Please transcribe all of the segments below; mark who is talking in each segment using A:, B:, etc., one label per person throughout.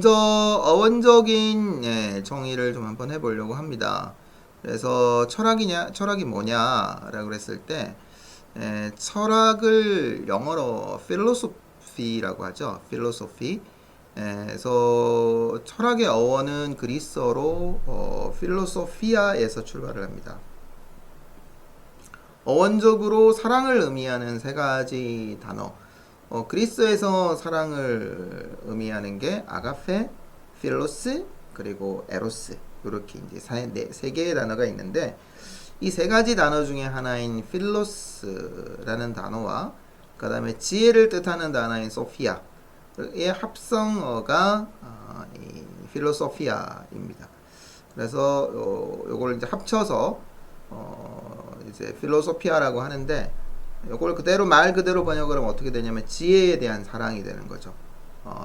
A: 먼저 어원적인 정의를 좀 한번 해보려고 합니다. 그래서 철학이 뭐냐라고 그랬을 때 철학을 영어로 philosophy라고 하죠. philosophy. 그래서 철학의 어원은 그리스어로 필로소피아에서 출발을 합니다. 어원적으로 사랑을 의미하는 세 가지 단어. 그리스에서 사랑을 의미하는 게 아가페, 필로스, 그리고 에로스. 이렇게 이제 세 개의 단어가 있는데 이 세 가지 단어 중에 하나인 필로스라는 단어와 그 다음에 지혜를 뜻하는 단어인 소피아의 합성어가 이 필로소피아입니다. 그래서 요걸 이제 합쳐서 이제 필로소피아라고 하는데 이걸 그대로 말 그대로 번역을 하면 어떻게 되냐면 지혜에 대한 사랑이 되는 거죠.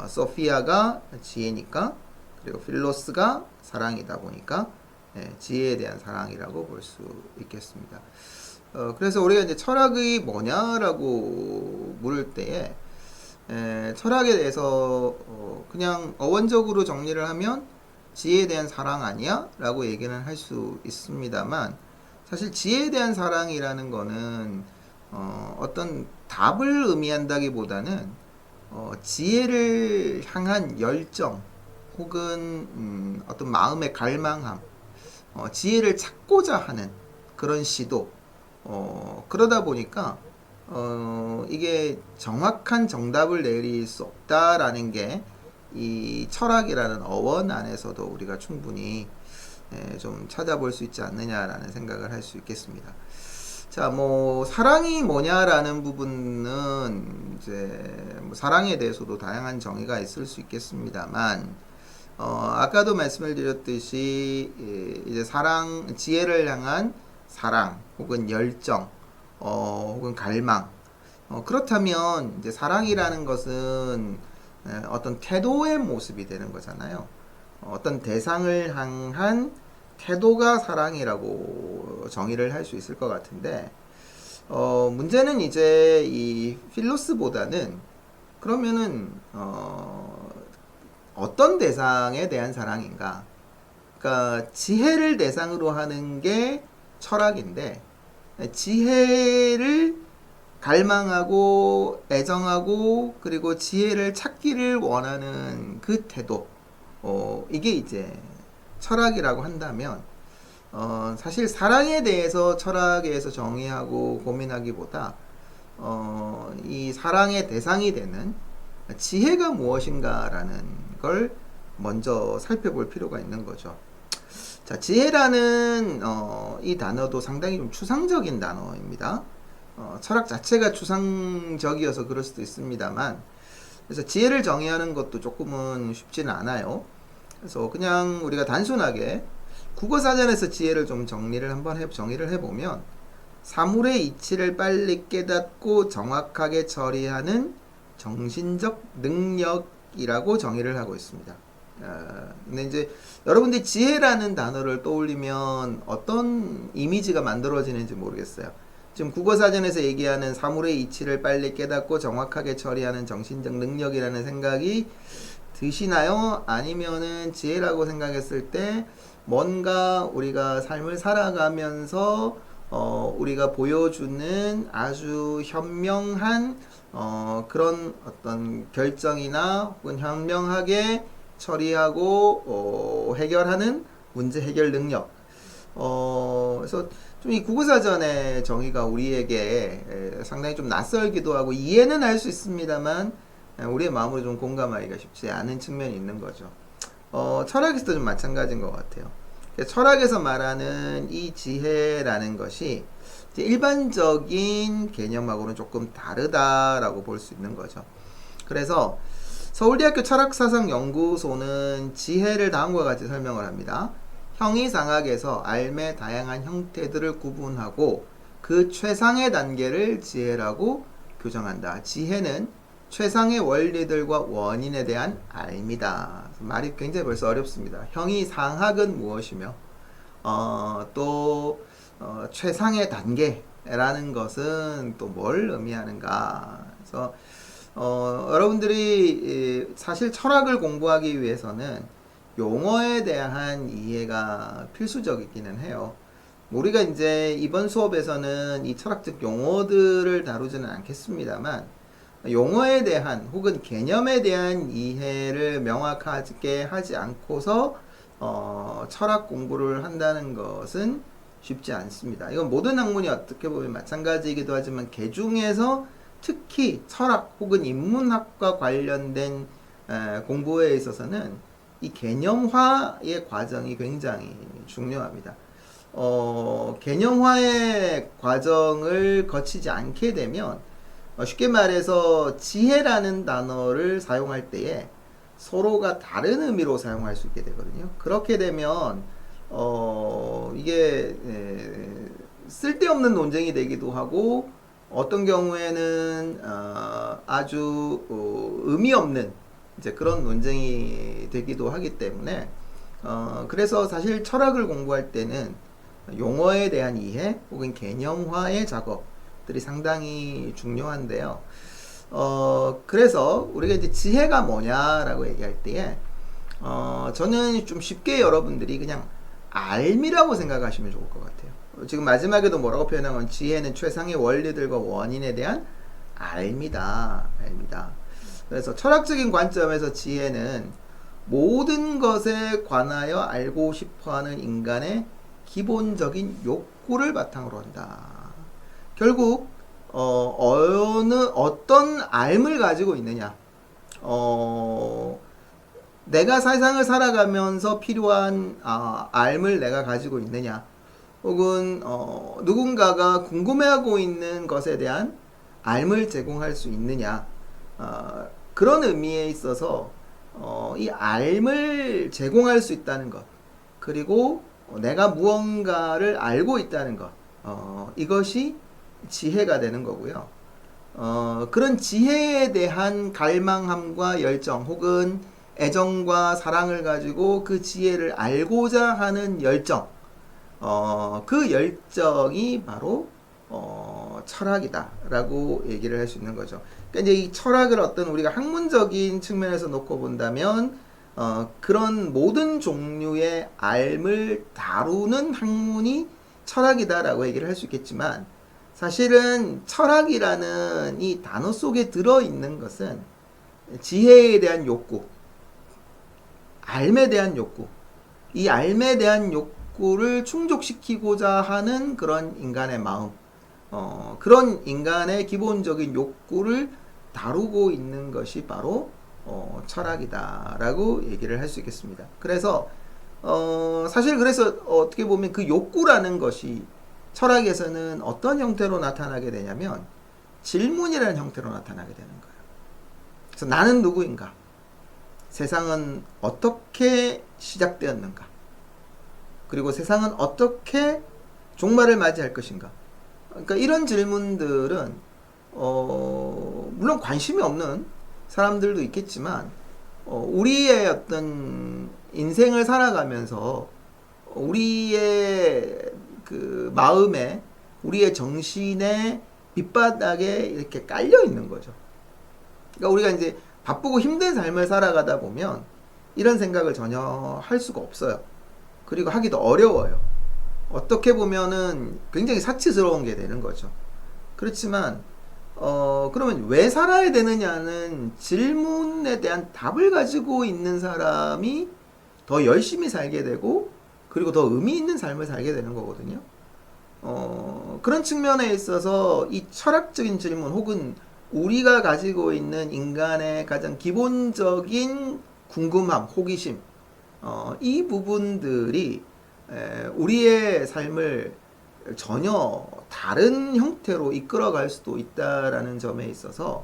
A: 소피아가 지혜니까 그리고 필로스가 사랑이다 보니까 지혜에 대한 사랑이라고 볼 수 있겠습니다. 그래서 우리가 이제 철학이 뭐냐라고 물을 때에 철학에 대해서 그냥 어원적으로 정리를 하면 지혜에 대한 사랑 아니야? 라고 얘기는 할 수 있습니다만 사실 지혜에 대한 사랑이라는 거는 어떤 답을 의미한다기보다는 지혜를 향한 열정 혹은 어떤 마음의 갈망함, 지혜를 찾고자 하는 그런 시도. 그러다 보니까 이게 정확한 정답을 내릴 수 없다라는 게 이 철학이라는 어원 안에서도 우리가 충분히 좀 찾아볼 수 있지 않느냐라는 생각을 할 수 있겠습니다. 자, 뭐 사랑이 뭐냐라는 부분은 이제 뭐 사랑에 대해서도 다양한 정의가 있을 수 있겠습니다만 아까도 말씀을 드렸듯이 이제 지혜를 향한 사랑 혹은 열정 혹은 갈망 그렇다면 이제 사랑이라는 것은 어떤 태도의 모습이 되는 거잖아요. 어떤 대상을 향한 태도가 사랑이라고 정의를 할 수 있을 것 같은데 문제는 이제 이 필로스보다는 그러면은 어떤 대상에 대한 사랑인가? 그러니까 지혜를 대상으로 하는 게 철학인데 지혜를 갈망하고 애정하고 그리고 지혜를 찾기를 원하는 그 태도 이게 이제 철학이라고 한다면 사실 사랑에 대해서 철학에서 정의하고 고민하기보다 이 사랑의 대상이 되는 지혜가 무엇인가라는 걸 먼저 살펴볼 필요가 있는 거죠. 자, 지혜라는 이 단어도 상당히 좀 추상적인 단어입니다. 철학 자체가 추상적이어서 그럴 수도 있습니다만 그래서 지혜를 정의하는 것도 조금은 쉽지는 않아요. 그래서 그냥 우리가 단순하게 국어사전에서 지혜를 좀 정의를 해보면 사물의 이치를 빨리 깨닫고 정확하게 처리하는 정신적 능력이라고 정의를 하고 있습니다. 근데 이제 여러분들이 지혜라는 단어를 떠올리면 어떤 이미지가 만들어지는지 모르겠어요. 지금 국어사전에서 얘기하는 사물의 이치를 빨리 깨닫고 정확하게 처리하는 정신적 능력이라는 생각이 드시나요? 아니면은 지혜라고 생각했을 때 뭔가 우리가 삶을 살아가면서 우리가 보여주는 아주 현명한 그런 어떤 결정이나 혹은 현명하게 처리하고 해결하는 문제 해결 능력. 그래서 좀 이 국어사전의 정의가 우리에게 상당히 좀 낯설기도 하고 이해는 할 수 있습니다만 우리의 마음으로 좀 공감하기가 쉽지 않은 측면이 있는 거죠. 철학에서도 좀 마찬가지인 것 같아요. 철학에서 말하는 이 지혜라는 것이 일반적인 개념하고는 조금 다르다라고 볼 수 있는 거죠. 그래서 서울대학교 철학사상연구소는 지혜를 다음과 같이 설명을 합니다. 형이상학에서 삶의 다양한 형태들을 구분하고 그 최상의 단계를 지혜라고 규정한다. 지혜는 최상의 원리들과 원인에 대한 알미다. 말이 굉장히 벌써 어렵습니다. 형이상학은 무엇이며 또 최상의 단계라는 것은 또 뭘 의미하는가. 그래서 여러분들이 사실 철학을 공부하기 위해서는 용어에 대한 이해가 필수적이기는 해요. 우리가 이제 이번 수업에서는 이 철학적 용어들을 다루지는 않겠습니다만, 용어에 대한 혹은 개념에 대한 이해를 명확하게 하지 않고서 철학 공부를 한다는 것은 쉽지 않습니다. 이건 모든 학문이 어떻게 보면 마찬가지이기도 하지만 개 중에서 특히 철학 혹은 인문학과 관련된 공부에 있어서는 이 개념화의 과정이 굉장히 중요합니다. 개념화의 과정을 거치지 않게 되면 쉽게 말해서 지혜라는 단어를 사용할 때에 서로가 다른 의미로 사용할 수 있게 되거든요. 그렇게 되면 이게 쓸데없는 논쟁이 되기도 하고 어떤 경우에는 아주 의미 없는 이제 그런 논쟁이 되기도 하기 때문에 그래서 사실 철학을 공부할 때는 용어에 대한 이해 혹은 개념화의 작업들이 상당히 중요한데요. 그래서 우리가 이제 지혜가 뭐냐라고 얘기할 때에 저는 좀 쉽게 여러분들이 그냥 알미라고 생각하시면 좋을 것 같아요. 지금 마지막에도 뭐라고 표현한 건 지혜는 최상의 원리들과 원인에 대한 알미다. 그래서 철학적인 관점에서 지혜는 모든 것에 관하여 알고 싶어하는 인간의 기본적인 욕구를 바탕으로 한다. 결국 어떤 알을 가지고 있느냐, 내가 세상을 살아가면서 필요한 알을 내가 가지고 있느냐, 혹은 누군가가 궁금해하고 있는 것에 대한 알을 제공할 수 있느냐, 그런 의미에 있어서 이 알을 제공할 수 있다는 것, 그리고 내가 무언가를 알고 있다는 것, 이것이 지혜가 되는 거고요. 그런 지혜에 대한 갈망함과 열정 혹은 애정과 사랑을 가지고 그 지혜를 알고자 하는 열정, 그 열정이 바로 철학이다라고 얘기를 할 수 있는 거죠. 그러니까 이제 이 철학을 어떤 우리가 학문적인 측면에서 놓고 본다면 그런 모든 종류의 알을 다루는 학문이 철학이다라고 얘기를 할 수 있겠지만, 사실은 철학이라는 이 단어 속에 들어있는 것은 지혜에 대한 욕구, 알에 대한 욕구, 이 알에 대한 욕구를 충족시키고자 하는 그런 인간의 마음, 그런 인간의 기본적인 욕구를 다루고 있는 것이 바로 철학이다라고 얘기를 할 수 있겠습니다. 그래서 사실 그래서 어떻게 보면 그 욕구라는 것이 철학에서는 어떤 형태로 나타나게 되냐면 질문이라는 형태로 나타나게 되는 거예요. 그래서 나는 누구인가? 세상은 어떻게 시작되었는가? 그리고 세상은 어떻게 종말을 맞이할 것인가? 그러니까 이런 질문들은 물론 관심이 없는 사람들도 있겠지만 우리의 어떤 인생을 살아가면서 우리의 그 마음에, 우리의 정신의 밑바닥에 이렇게 깔려 있는 거죠. 그러니까 우리가 이제 바쁘고 힘든 삶을 살아가다 보면 이런 생각을 전혀 할 수가 없어요. 그리고 하기도 어려워요. 어떻게 보면은 굉장히 사치스러운 게 되는 거죠. 그렇지만 그러면 왜 살아야 되느냐는 질문에 대한 답을 가지고 있는 사람이 더 열심히 살게 되고, 그리고 더 의미 있는 삶을 살게 되는 거거든요. 그런 측면에 있어서 이 철학적인 질문 혹은 우리가 가지고 있는 인간의 가장 기본적인 궁금함, 호기심, 이 부분들이 우리의 삶을 전혀 다른 형태로 이끌어갈 수도 있다라는 점에 있어서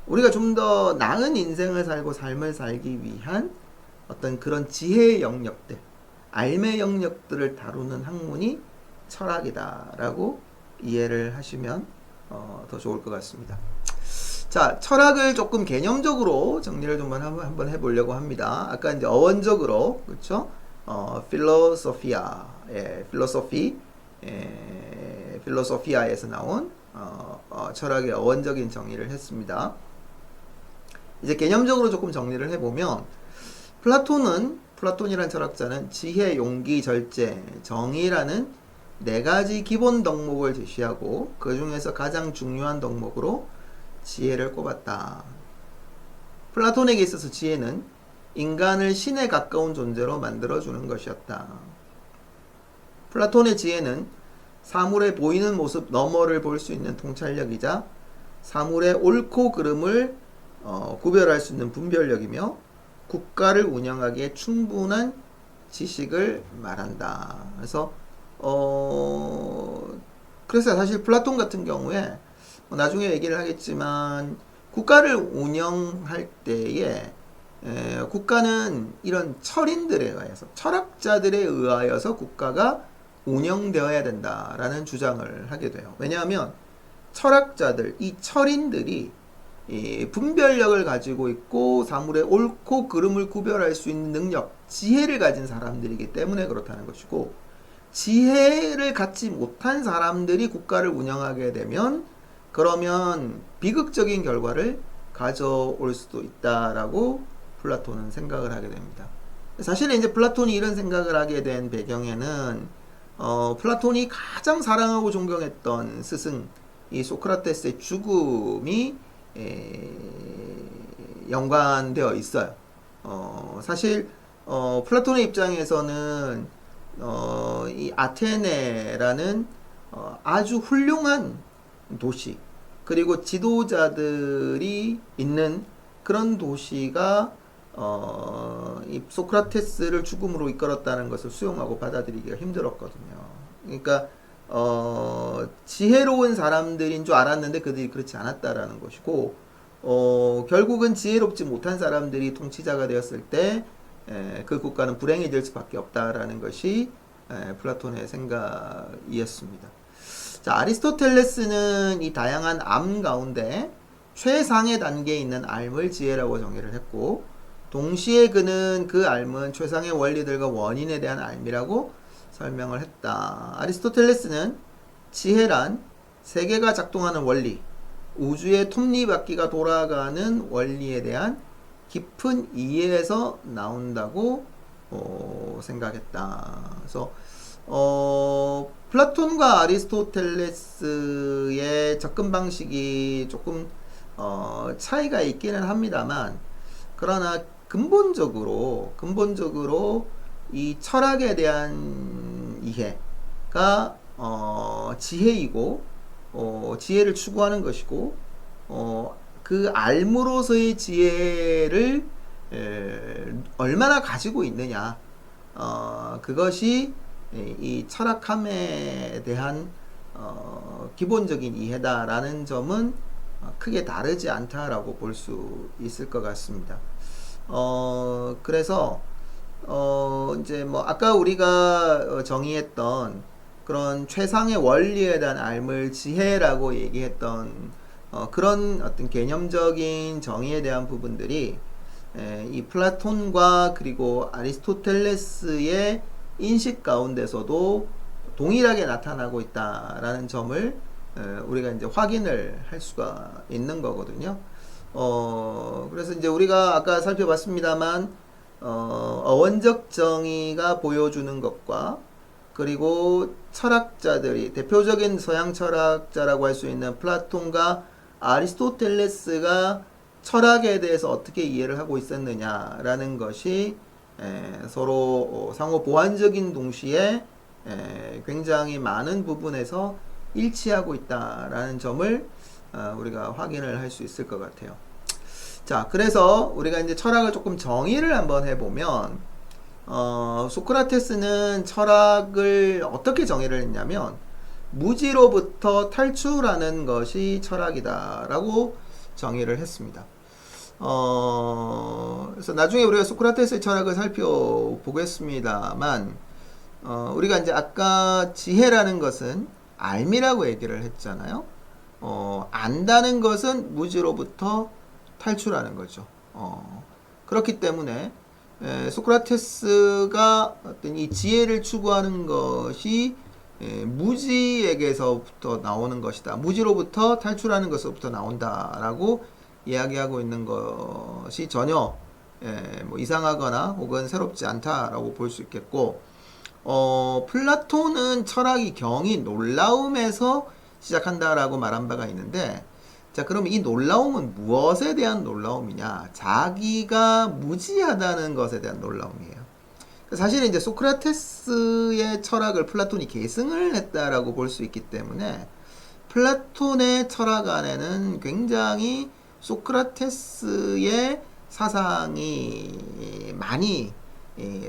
A: 우리가 좀 더 나은 인생을 살고 삶을 살기 위한 어떤 그런 지혜의 영역들, 알의 영역들을 다루는 학문이 철학이다라고 이해를 하시면 더 좋을 것 같습니다. 자, 철학을 조금 개념적으로 정리를 좀 한번 해보려고 합니다. 아까 이제 어원적으로, 그렇죠? 필로소피아, 필로소피아에서 나온 철학의 어원적인 정의를 했습니다. 이제 개념적으로 조금 정리를 해보면 플라톤이란 철학자는 지혜, 용기, 절제, 정의라는 네 가지 기본 덕목을 제시하고 그 중에서 가장 중요한 덕목으로 지혜를 꼽았다. 플라톤에게 있어서 지혜는 인간을 신에 가까운 존재로 만들어주는 것이었다. 플라톤의 지혜는 사물의 보이는 모습 너머를 볼 수 있는 통찰력이자 사물의 옳고 그름을 구별할 수 있는 분별력이며 국가를 운영하기에 충분한 지식을 말한다. 그래서 사실 플라톤 같은 경우에 나중에 얘기를 하겠지만 국가를 운영할 때에 국가는 이런 철인들에 의해서 철학자들에 의하여서 국가가 운영되어야 된다라는 주장을 하게 돼요. 왜냐하면 철학자들, 이 철인들이 분별력을 가지고 있고 사물의 옳고 그름을 구별할 수 있는 능력, 지혜를 가진 사람들이기 때문에 그렇다는 것이고, 지혜를 갖지 못한 사람들이 국가를 운영하게 되면 그러면 비극적인 결과를 가져올 수도 있다라고 플라톤은 생각을 하게 됩니다. 사실은 이제 플라톤이 이런 생각을 하게 된 배경에는 플라톤이 가장 사랑하고 존경했던 스승 이 소크라테스의 죽음이 연관되어 있어요. 사실 플라톤의 입장에서는 이 아테네라는 아주 훌륭한 도시, 그리고 지도자들이 있는 그런 도시가 이 소크라테스를 죽음으로 이끌었다는 것을 수용하고 받아들이기가 힘들었거든요. 그러니까 지혜로운 사람들인 줄 알았는데 그들이 그렇지 않았다라는 것이고, 결국은 지혜롭지 못한 사람들이 통치자가 되었을 때 그 국가는 불행해질 수밖에 없다라는 것이 플라톤의 생각이었습니다. 자, 아리스토텔레스는 이 다양한 암 가운데 최상의 단계에 있는 앓을 지혜라고 정의를 했고, 동시에 그는 그 앓은 최상의 원리들과 원인에 대한 앓이라고 설명을 했다. 아리스토텔레스는 지혜란 세계가 작동하는 원리, 우주의 톱니바퀴가 돌아가는 원리에 대한 깊은 이해에서 나온다고 생각했다. 그래서 플라톤과 아리스토텔레스의 접근 방식이 조금 차이가 있기는 합니다만, 그러나 근본적으로 이 철학에 대한 이해가 지혜이고, 지혜를 추구하는 것이고, 그 알므로서의 지혜를 얼마나 가지고 있느냐, 그것이 이 철학함에 대한 기본적인 이해다라는 점은 크게 다르지 않다라고 볼 수 있을 것 같습니다. 그래서 이제 뭐 아까 우리가 정의했던 그런 최상의 원리에 대한 앓을 지혜라고 얘기했던 그런 어떤 개념적인 정의에 대한 부분들이 이 플라톤과 그리고 아리스토텔레스의 인식 가운데서도 동일하게 나타나고 있다라는 점을 우리가 이제 확인을 할 수가 있는 거거든요. 그래서 이제 우리가 아까 살펴봤습니다만, 어원적 정의가 보여주는 것과, 그리고 철학자들이 대표적인 서양 철학자라고 할 수 있는 플라톤과 아리스토텔레스가 철학에 대해서 어떻게 이해를 하고 있었느냐라는 것이 서로 상호 보완적인 동시에 굉장히 많은 부분에서 일치하고 있다라는 점을 우리가 확인을 할 수 있을 것 같아요. 자, 그래서 우리가 이제 철학을 조금 정의를 한번 해보면, 소크라테스는 철학을 어떻게 정의를 했냐면, 무지로부터 탈출하는 것이 철학이다라고 정의를 했습니다. 그래서 나중에 우리가 소크라테스의 철학을 살펴보겠습니다만, 우리가 이제 아까 지혜라는 것은 알미라고 얘기를 했잖아요. 안다는 것은 무지로부터 탈출하는 거죠. 그렇기 때문에 소크라테스가 어떤 이 지혜를 추구하는 것이 무지에게서부터 나오는 것이다. 무지로부터 탈출하는 것으로부터 나온다라고 이야기하고 있는 것이 전혀 뭐 이상하거나 혹은 새롭지 않다라고 볼 수 있겠고, 플라톤은 철학이 경이 놀라움에서 시작한다라고 말한 바가 있는데, 자, 그럼 이 놀라움은 무엇에 대한 놀라움이냐? 자기가 무지하다는 것에 대한 놀라움이에요. 사실은 이제 소크라테스의 철학을 플라톤이 계승을 했다라고 볼 수 있기 때문에 플라톤의 철학 안에는 굉장히 소크라테스의 사상이 많이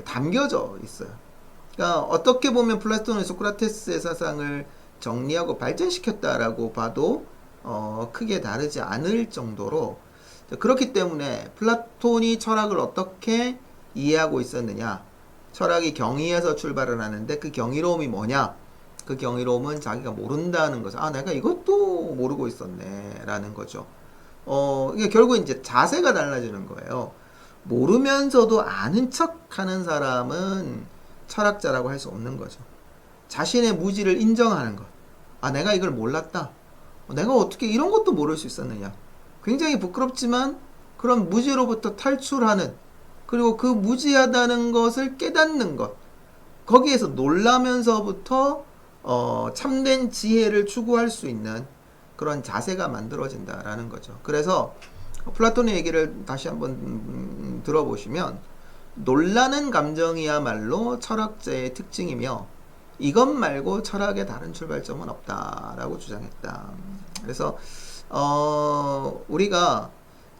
A: 담겨져 있어요. 그러니까 어떻게 보면 플라톤은 소크라테스의 사상을 정리하고 발전시켰다라고 봐도 크게 다르지 않을 정도로, 그렇기 때문에 플라톤이 철학을 어떻게 이해하고 있었느냐, 철학이 경의에서 출발을 하는데 그 경이로움이 뭐냐, 그 경이로움은 자기가 모른다는 거죠. 아, 내가 이것도 모르고 있었네 라는 거죠. 이게 결국 이제 자세가 달라지는 거예요. 모르면서도 아는 척 하는 사람은 철학자라고 할 수 없는 거죠. 자신의 무지를 인정하는 것. 아, 내가 이걸 몰랐다. 내가 어떻게 이런 것도 모를 수 있었느냐. 굉장히 부끄럽지만 그런 무지로부터 탈출하는, 그리고 그 무지하다는 것을 깨닫는 것, 거기에서 놀라면서부터 참된 지혜를 추구할 수 있는 그런 자세가 만들어진다라는 거죠. 그래서 플라톤의 얘기를 다시 한번 들어보시면, 놀라는 감정이야말로 철학자의 특징이며 이것 말고 철학의 다른 출발점은 없다라고 주장했다. 그래서 우리가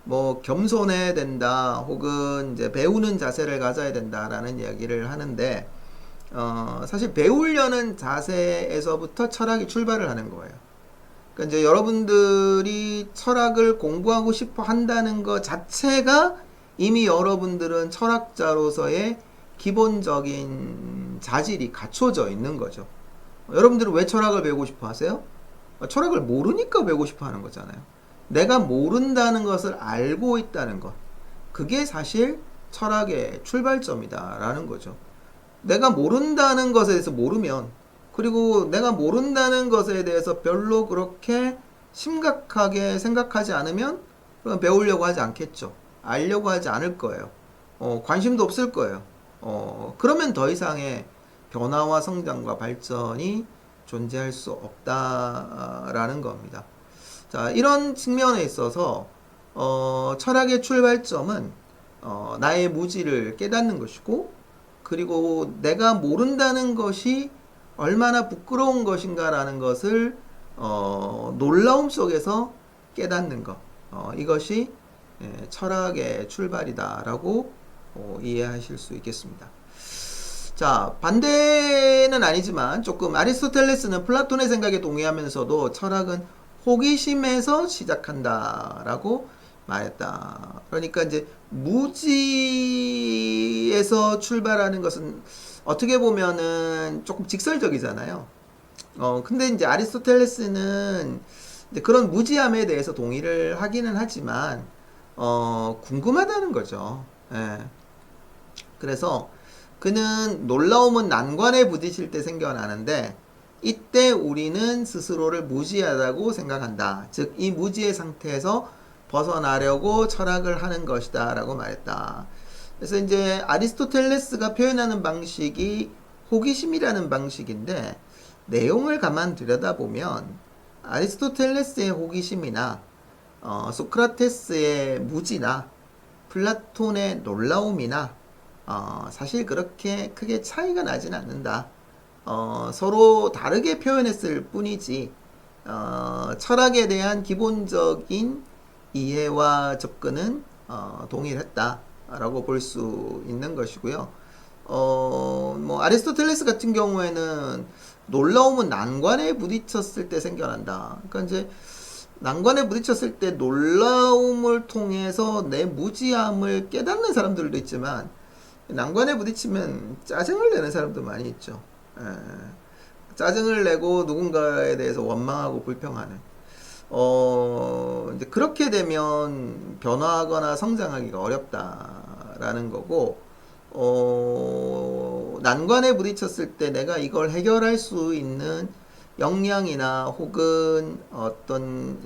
A: 뭐 겸손해야 된다, 혹은 이제 배우는 자세를 가져야 된다라는 이야기를 하는데, 사실 배우려는 자세에서부터 철학이 출발을 하는 거예요. 그러니까 이제 여러분들이 철학을 공부하고 싶어 한다는 것 자체가 이미 여러분들은 철학자로서의 기본적인 자질이 갖춰져 있는 거죠. 여러분들은 왜 철학을 배우고 싶어 하세요? 철학을 모르니까 배우고 싶어 하는 거잖아요. 내가 모른다는 것을 알고 있다는 것, 그게 사실 철학의 출발점이다라는 거죠. 내가 모른다는 것에 대해서 모르면, 그리고 내가 모른다는 것에 대해서 별로 그렇게 심각하게 생각하지 않으면 그럼 배우려고 하지 않겠죠. 알려고 하지 않을 거예요. 관심도 없을 거예요. 그러면 더 이상의 변화와 성장과 발전이 존재할 수 없다라는 겁니다. 자, 이런 측면에 있어서 철학의 출발점은 나의 무지를 깨닫는 것이고, 그리고 내가 모른다는 것이 얼마나 부끄러운 것인가라는 것을 놀라움 속에서 깨닫는 것, 이것이 철학의 출발이다라고 이해하실 수 있겠습니다. 자, 반대는 아니지만 조금 아리스토텔레스는 플라톤의 생각에 동의하면서도 철학은 호기심에서 시작한다라고 말했다. 그러니까 이제 무지에서 출발하는 것은 어떻게 보면은 조금 직설적이잖아요. 근데 이제 아리스토텔레스는 이제 그런 무지함에 대해서 동의를 하기는 하지만 궁금하다는 거죠. 예. 그래서 그는 놀라움은 난관에 부딪힐 때 생겨나는데 이때 우리는 스스로를 무지하다고 생각한다. 즉, 이 무지의 상태에서 벗어나려고 철학을 하는 것이다 라고 말했다. 그래서 이제 아리스토텔레스가 표현하는 방식이 호기심이라는 방식인데, 내용을 가만 들여다보면 아리스토텔레스의 호기심이나 소크라테스의 무지나 플라톤의 놀라움이나 사실 그렇게 크게 차이가 나진 않는다. 서로 다르게 표현했을 뿐이지 철학에 대한 기본적인 이해와 접근은 동일했다라고 볼 수 있는 것이고요. 뭐 아리스토텔레스 같은 경우에는 놀라움은 난관에 부딪혔을 때 생겨난다. 그러니까 이제 난관에 부딪혔을 때 놀라움을 통해서 내 무지함을 깨닫는 사람들도 있지만, 난관에 부딪히면 짜증을 내는 사람도 많이 있죠. 짜증을 내고 누군가에 대해서 원망하고 불평하는. 이제 그렇게 되면 변화하거나 성장하기가 어렵다라는 거고, 난관에 부딪혔을 때 내가 이걸 해결할 수 있는 역량이나 혹은 어떤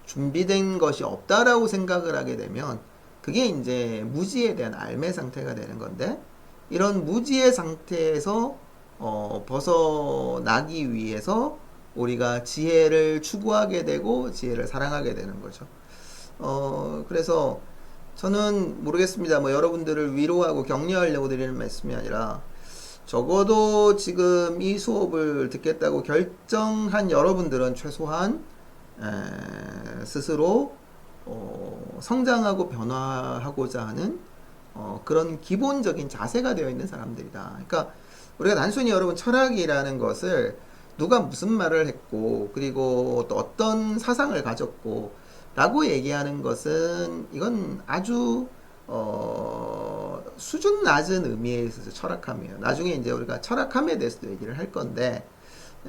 A: 준비된 것이 없다라고 생각을 하게 되면 그게 이제 무지에 대한 앓매 상태가 되는 건데, 이런 무지의 상태에서 벗어나기 위해서 우리가 지혜를 추구하게 되고 지혜를 사랑하게 되는 거죠. 그래서 저는 모르겠습니다. 뭐 여러분들을 위로하고 격려하려고 드리는 말씀이 아니라, 적어도 지금 이 수업을 듣겠다고 결정한 여러분들은 최소한 스스로 성장하고 변화하고자 하는 그런 기본적인 자세가 되어 있는 사람들이다. 그러니까 우리가 단순히 여러분 철학이라는 것을 누가 무슨 말을 했고 그리고 또 어떤 사상을 가졌고 라고 얘기하는 것은 이건 아주 수준 낮은 의미에 있어서 철학함이에요. 나중에 이제 우리가 철학함에 대해서도 얘기를 할 건데,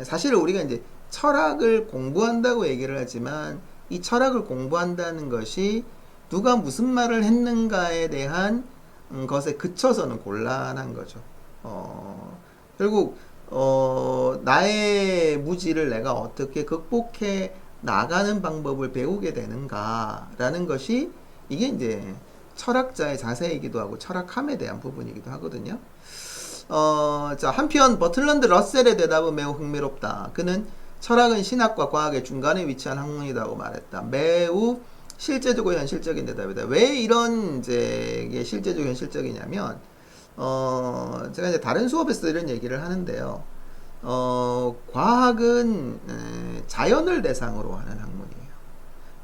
A: 사실 우리가 이제 철학을 공부한다고 얘기를 하지만 이 철학을 공부한다는 것이 누가 무슨 말을 했는가에 대한 것에 그쳐서는 곤란한 거죠. 결국 나의 무지를 내가 어떻게 극복해 나가는 방법을 배우게 되는가라는 것이 이게 이제 철학자의 자세이기도 하고 철학함에 대한 부분이기도 하거든요. 자, 한편 버틀런드 러셀의 대답은 매우 흥미롭다. 그는 철학은 신학과 과학의 중간에 위치한 학문이라고 말했다. 매우 실제적이고 현실적인 대답이다. 왜 이런 이제 실제적 현실적이냐면, 제가 이제 다른 수업에서 이런 얘기를 하는데요. 과학은 자연을 대상으로 하는 학문이에요.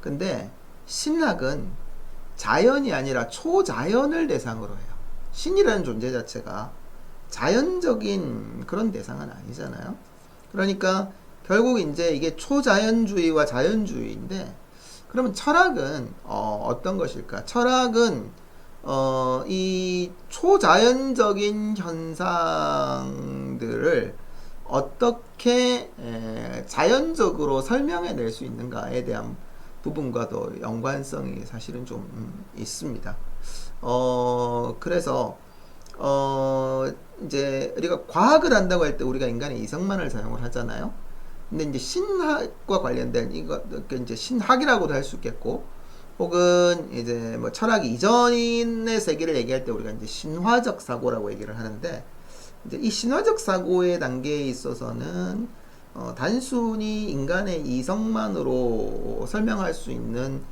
A: 근데 신학은 자연이 아니라 초자연을 대상으로 해요. 신이라는 존재 자체가 자연적인 그런 대상은 아니잖아요. 그러니까 결국 이제 이게 초자연주의와 자연주의인데, 그러면 철학은 어떤 것일까? 철학은 이 초자연적인 현상들을 어떻게 자연적으로 설명해낼 수 있는가에 대한 부분과도 연관성이 사실은 좀 있습니다. 그래서 이제 우리가 과학을 한다고 할 때 우리가 인간의 이성만을 사용을 하잖아요. 근데 이제 신학과 관련된 이거 이제 신학이라고도 할 수 있겠고, 혹은 이제 뭐 철학 이전의 세계를 얘기할 때 우리가 이제 신화적 사고라고 얘기를 하는데, 이제 이 신화적 사고의 단계에 있어서는 단순히 인간의 이성만으로 설명할 수 있는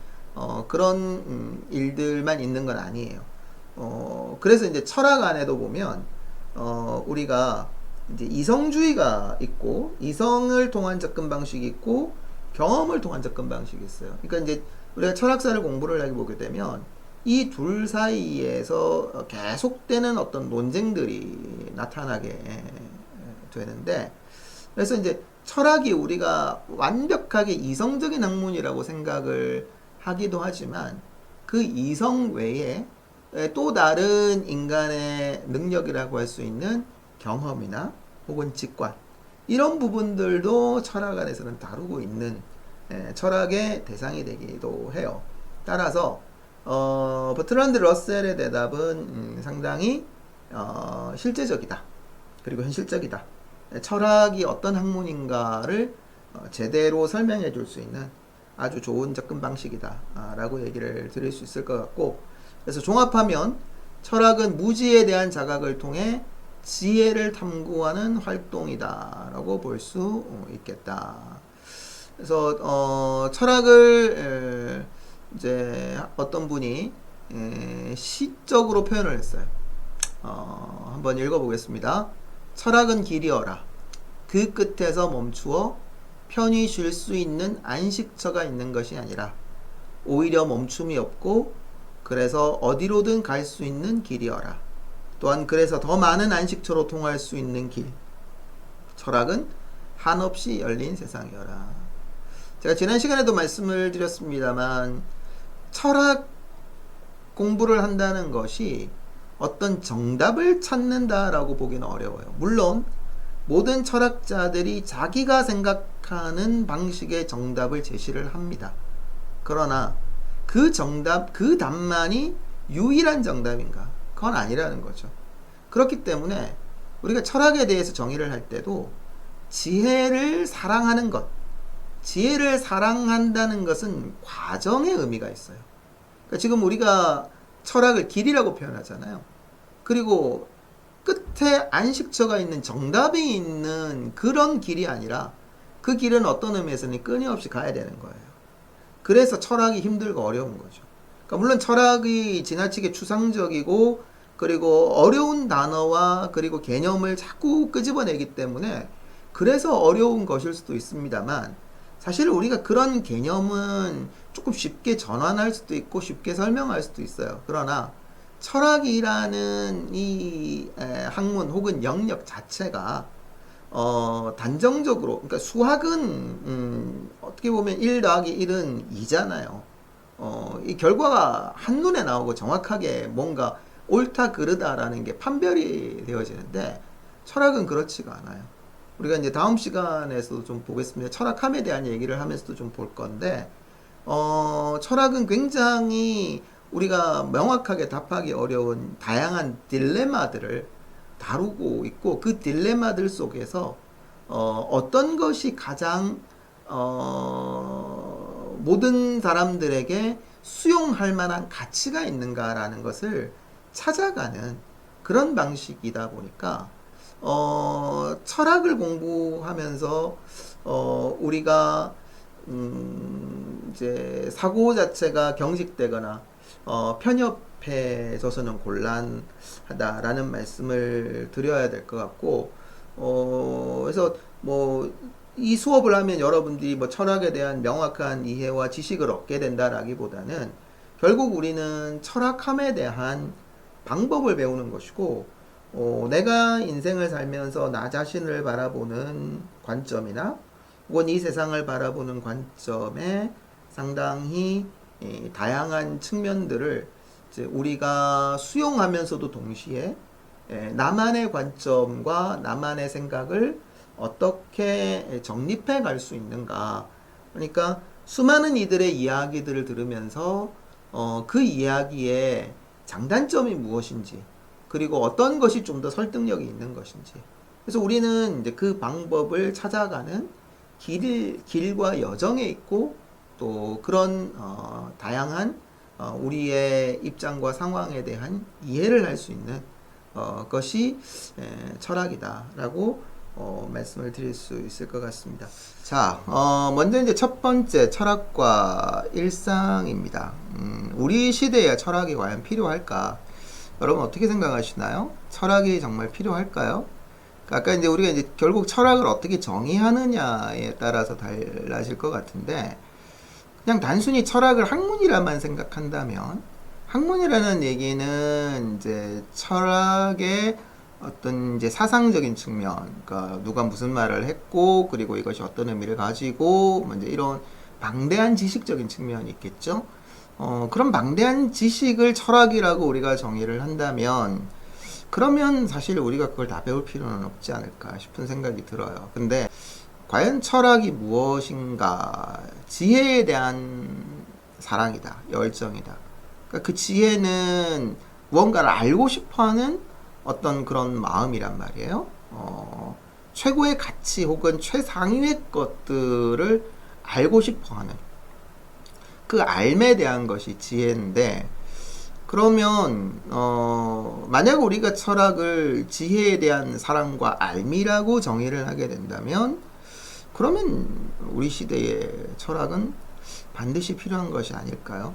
A: 그런 일들만 있는 건 아니에요. 그래서 이제 철학 안에도 보면 우리가 이제 이성주의가 있고, 이성을 통한 접근 방식이 있고, 경험을 통한 접근 방식이 있어요. 그러니까 이제 우리가 철학사를 공부를 하게 보게 되면 이 둘 사이에서 계속되는 어떤 논쟁들이 나타나게 되는데, 그래서 이제 철학이 우리가 완벽하게 이성적인 학문이라고 생각을 하기도 하지만 그 이성 외에 또 다른 인간의 능력이라고 할 수 있는 경험이나 혹은 직관, 이런 부분들도 철학 안에서는 다루고 있는 철학의 대상이 되기도 해요. 따라서 버트란드 러셀의 대답은 상당히 실제적이다. 그리고 현실적이다. 철학이 어떤 학문인가를 제대로 설명해 줄 수 있는 아주 좋은 접근 방식이다 라고 얘기를 드릴 수 있을 것 같고, 그래서 종합하면 철학은 무지에 대한 자각을 통해 지혜를 탐구하는 활동이다 라고 볼 수 있겠다. 그래서 철학을 이제 어떤 분이 시적으로 표현을 했어요. 한번 읽어보겠습니다. 철학은 길이어라. 그 끝에서 멈추어 편히 쉴 수 있는 안식처가 있는 것이 아니라 오히려 멈춤이 없고 그래서 어디로든 갈 수 있는 길이어라. 또한 그래서 더 많은 안식처로 통할 수 있는 길. 철학은 한없이 열린 세상이어라. 제가 지난 시간에도 말씀을 드렸습니다만, 철학 공부를 한다는 것이 어떤 정답을 찾는다라고 보기는 어려워요. 물론 모든 철학자들이 자기가 생각하는 방식의 정답을 제시를 합니다. 그러나 그 정답, 그 답만이 유일한 정답인가? 그건 아니라는 거죠. 그렇기 때문에 우리가 철학에 대해서 정의를 할 때도 지혜를 사랑하는 것, 지혜를 사랑한다는 것은 과정의 의미가 있어요. 그러니까 지금 우리가 철학을 길이라고 표현하잖아요. 그리고 끝에 안식처가 있는 정답이 있는 그런 길이 아니라 그 길은 어떤 의미에서는 끊임없이 가야 되는 거예요. 그래서 철학이 힘들고 어려운 거죠. 그러니까 물론 철학이 지나치게 추상적이고 그리고 어려운 단어와 그리고 개념을 자꾸 끄집어내기 때문에 그래서 어려운 것일 수도 있습니다만 사실 우리가 그런 개념은 조금 쉽게 전환할 수도 있고 쉽게 설명할 수도 있어요. 그러나 철학이라는 이 학문 혹은 영역 자체가 단정적으로 그러니까 수학은 어떻게 보면 1 더하기 1은 2잖아요. 이 결과가 한눈에 나오고 정확하게 뭔가 옳다 그르다라는 게 판별이 되어지는데 철학은 그렇지가 않아요. 우리가 이제 다음 시간에서도 좀 보겠습니다. 철학함에 대한 얘기를 하면서도 좀 볼 건데 철학은 굉장히 우리가 명확하게 답하기 어려운 다양한 딜레마들을 다루고 있고 그 딜레마들 속에서 어떤 것이 가장 모든 사람들에게 수용할 만한 가치가 있는가라는 것을 찾아가는 그런 방식이다 보니까 철학을 공부하면서 우리가 이제 사고 자체가 경직되거나 편협해져서는 곤란하다라는 말씀을 드려야 될 것 같고 그래서 뭐 이 수업을 하면 여러분들이 뭐 철학에 대한 명확한 이해와 지식을 얻게 된다라기보다는 결국 우리는 철학함에 대한 방법을 배우는 것이고 내가 인생을 살면서 나 자신을 바라보는 관점이나 혹은 이 세상을 바라보는 관점에 상당히 다양한 측면들을 이제 우리가 수용하면서도 동시에 나만의 관점과 나만의 생각을 어떻게 정립해 갈 수 있는가. 그러니까 수많은 이들의 이야기들을 들으면서 그 이야기의 장단점이 무엇인지 그리고 어떤 것이 좀 더 설득력이 있는 것인지 그래서 우리는 이제 그 방법을 찾아가는 길과 여정에 있고 또 그런 다양한 우리의 입장과 상황에 대한 이해를 할 수 있는 것이 철학이다라고 말씀을 드릴 수 있을 것 같습니다. 자, 먼저 이제 첫 번째 철학과 일상입니다. 우리 시대에 철학이 과연 필요할까? 여러분 어떻게 생각하시나요? 철학이 정말 필요할까요? 아까 이제 우리가 이제 결국 철학을 어떻게 정의하느냐에 따라서 달라질 것 같은데, 그냥 단순히 철학을 학문이라만 생각한다면, 학문이라는 얘기는 이제 철학의 어떤 이제 사상적인 측면, 그러니까 누가 무슨 말을 했고, 그리고 이것이 어떤 의미를 가지고, 뭐 이제 이런 방대한 지식적인 측면이 있겠죠. 그런 방대한 지식을 철학이라고 우리가 정의를 한다면, 그러면 사실 우리가 그걸 다 배울 필요는 없지 않을까 싶은 생각이 들어요. 근데 과연 철학이 무엇인가? 지혜에 대한 사랑이다, 열정이다. 그러니까 그 지혜는 무언가를 알고 싶어하는 어떤 그런 마음이란 말이에요. 최고의 가치 혹은 최상위의 것들을 알고 싶어하는 그 알에 대한 것이 지혜인데, 그러면 만약 우리가 철학을 지혜에 대한 사랑과 알미라고 정의를 하게 된다면, 그러면 우리 시대의 철학은 반드시 필요한 것이 아닐까요?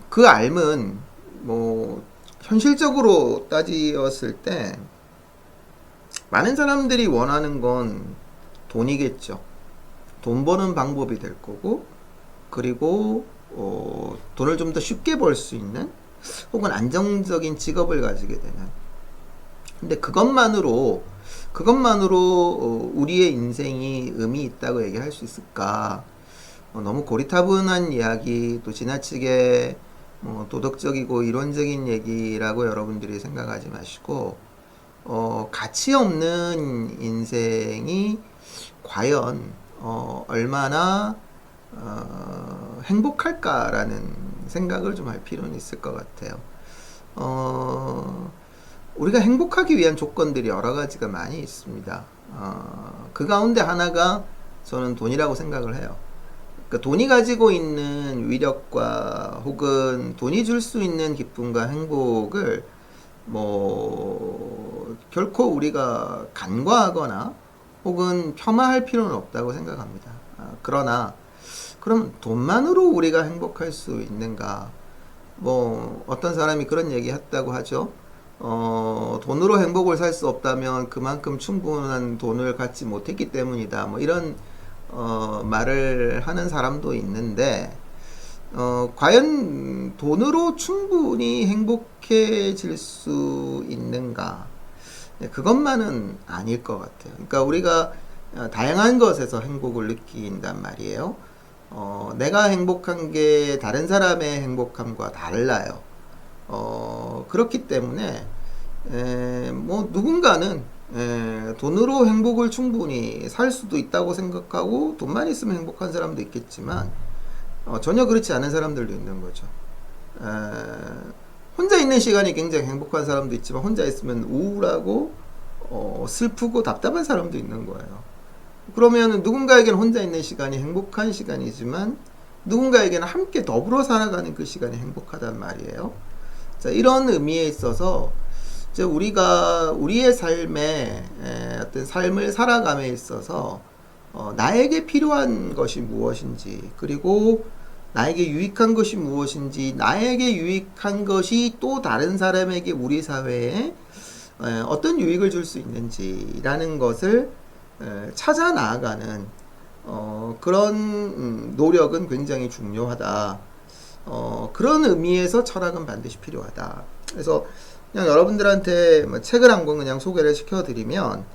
A: 그 알은 뭐 현실적으로 따지었을 때 많은 사람들이 원하는 건 돈이겠죠. 돈 버는 방법이 될 거고, 그리고 돈을 좀 더 쉽게 벌 수 있는 혹은 안정적인 직업을 가지게 되는. 근데 그것만으로 우리의 인생이 의미 있다고 얘기할 수 있을까? 너무 고리타분한 이야기, 또 지나치게 도덕적이고 이론적인 얘기라고 여러분들이 생각하지 마시고, 가치 없는 인생이 과연 얼마나 행복할까라는 생각을 좀 할 필요는 있을 것 같아요. 우리가 행복하기 위한 조건들이 여러 가지가 많이 있습니다. 그 가운데 하나가 저는 돈이라고 생각을 해요. 그러니까 돈이 가지고 있는 위력과 혹은 돈이 줄 수 있는 기쁨과 행복을 뭐 결코 우리가 간과하거나 혹은 폄하할 필요는 없다고 생각합니다. 그러나 그럼 돈만으로 우리가 행복할 수 있는가? 뭐 어떤 사람이 그런 얘기 했다고 하죠. 돈으로 행복을 살 수 없다면 그만큼 충분한 돈을 갖지 못했기 때문이다. 뭐 이런 말을 하는 사람도 있는데 과연 돈으로 충분히 행복해질 수 있는가? 네, 그것만은 아닐 것 같아요. 그러니까 우리가 다양한 것에서 행복을 느낀단 말이에요. 내가 행복한 게 다른 사람의 행복함과 달라요. 그렇기 때문에 뭐 누군가는 돈으로 행복을 충분히 살 수도 있다고 생각하고 돈만 있으면 행복한 사람도 있겠지만 전혀 그렇지 않은 사람들도 있는 거죠. 혼자 있는 시간이 굉장히 행복한 사람도 있지만 혼자 있으면 우울하고 슬프고 답답한 사람도 있는 거예요. 그러면 누군가에게는 혼자 있는 시간이 행복한 시간이지만 누군가에게는 함께 더불어 살아가는 그 시간이 행복하단 말이에요. 자, 이런 의미에 있어서 이제 우리가 우리의 삶에 어떤 삶을 살아감에 있어서 나에게 필요한 것이 무엇인지, 그리고 나에게 유익한 것이 무엇인지, 나에게 유익한 것이 또 다른 사람에게 우리 사회에 어떤 유익을 줄 수 있는지라는 것을 찾아 나아가는 그런 노력은 굉장히 중요하다. 그런 의미에서 철학은 반드시 필요하다. 그래서 그냥 여러분들한테 뭐 책을 한 권 그냥 소개를 시켜드리면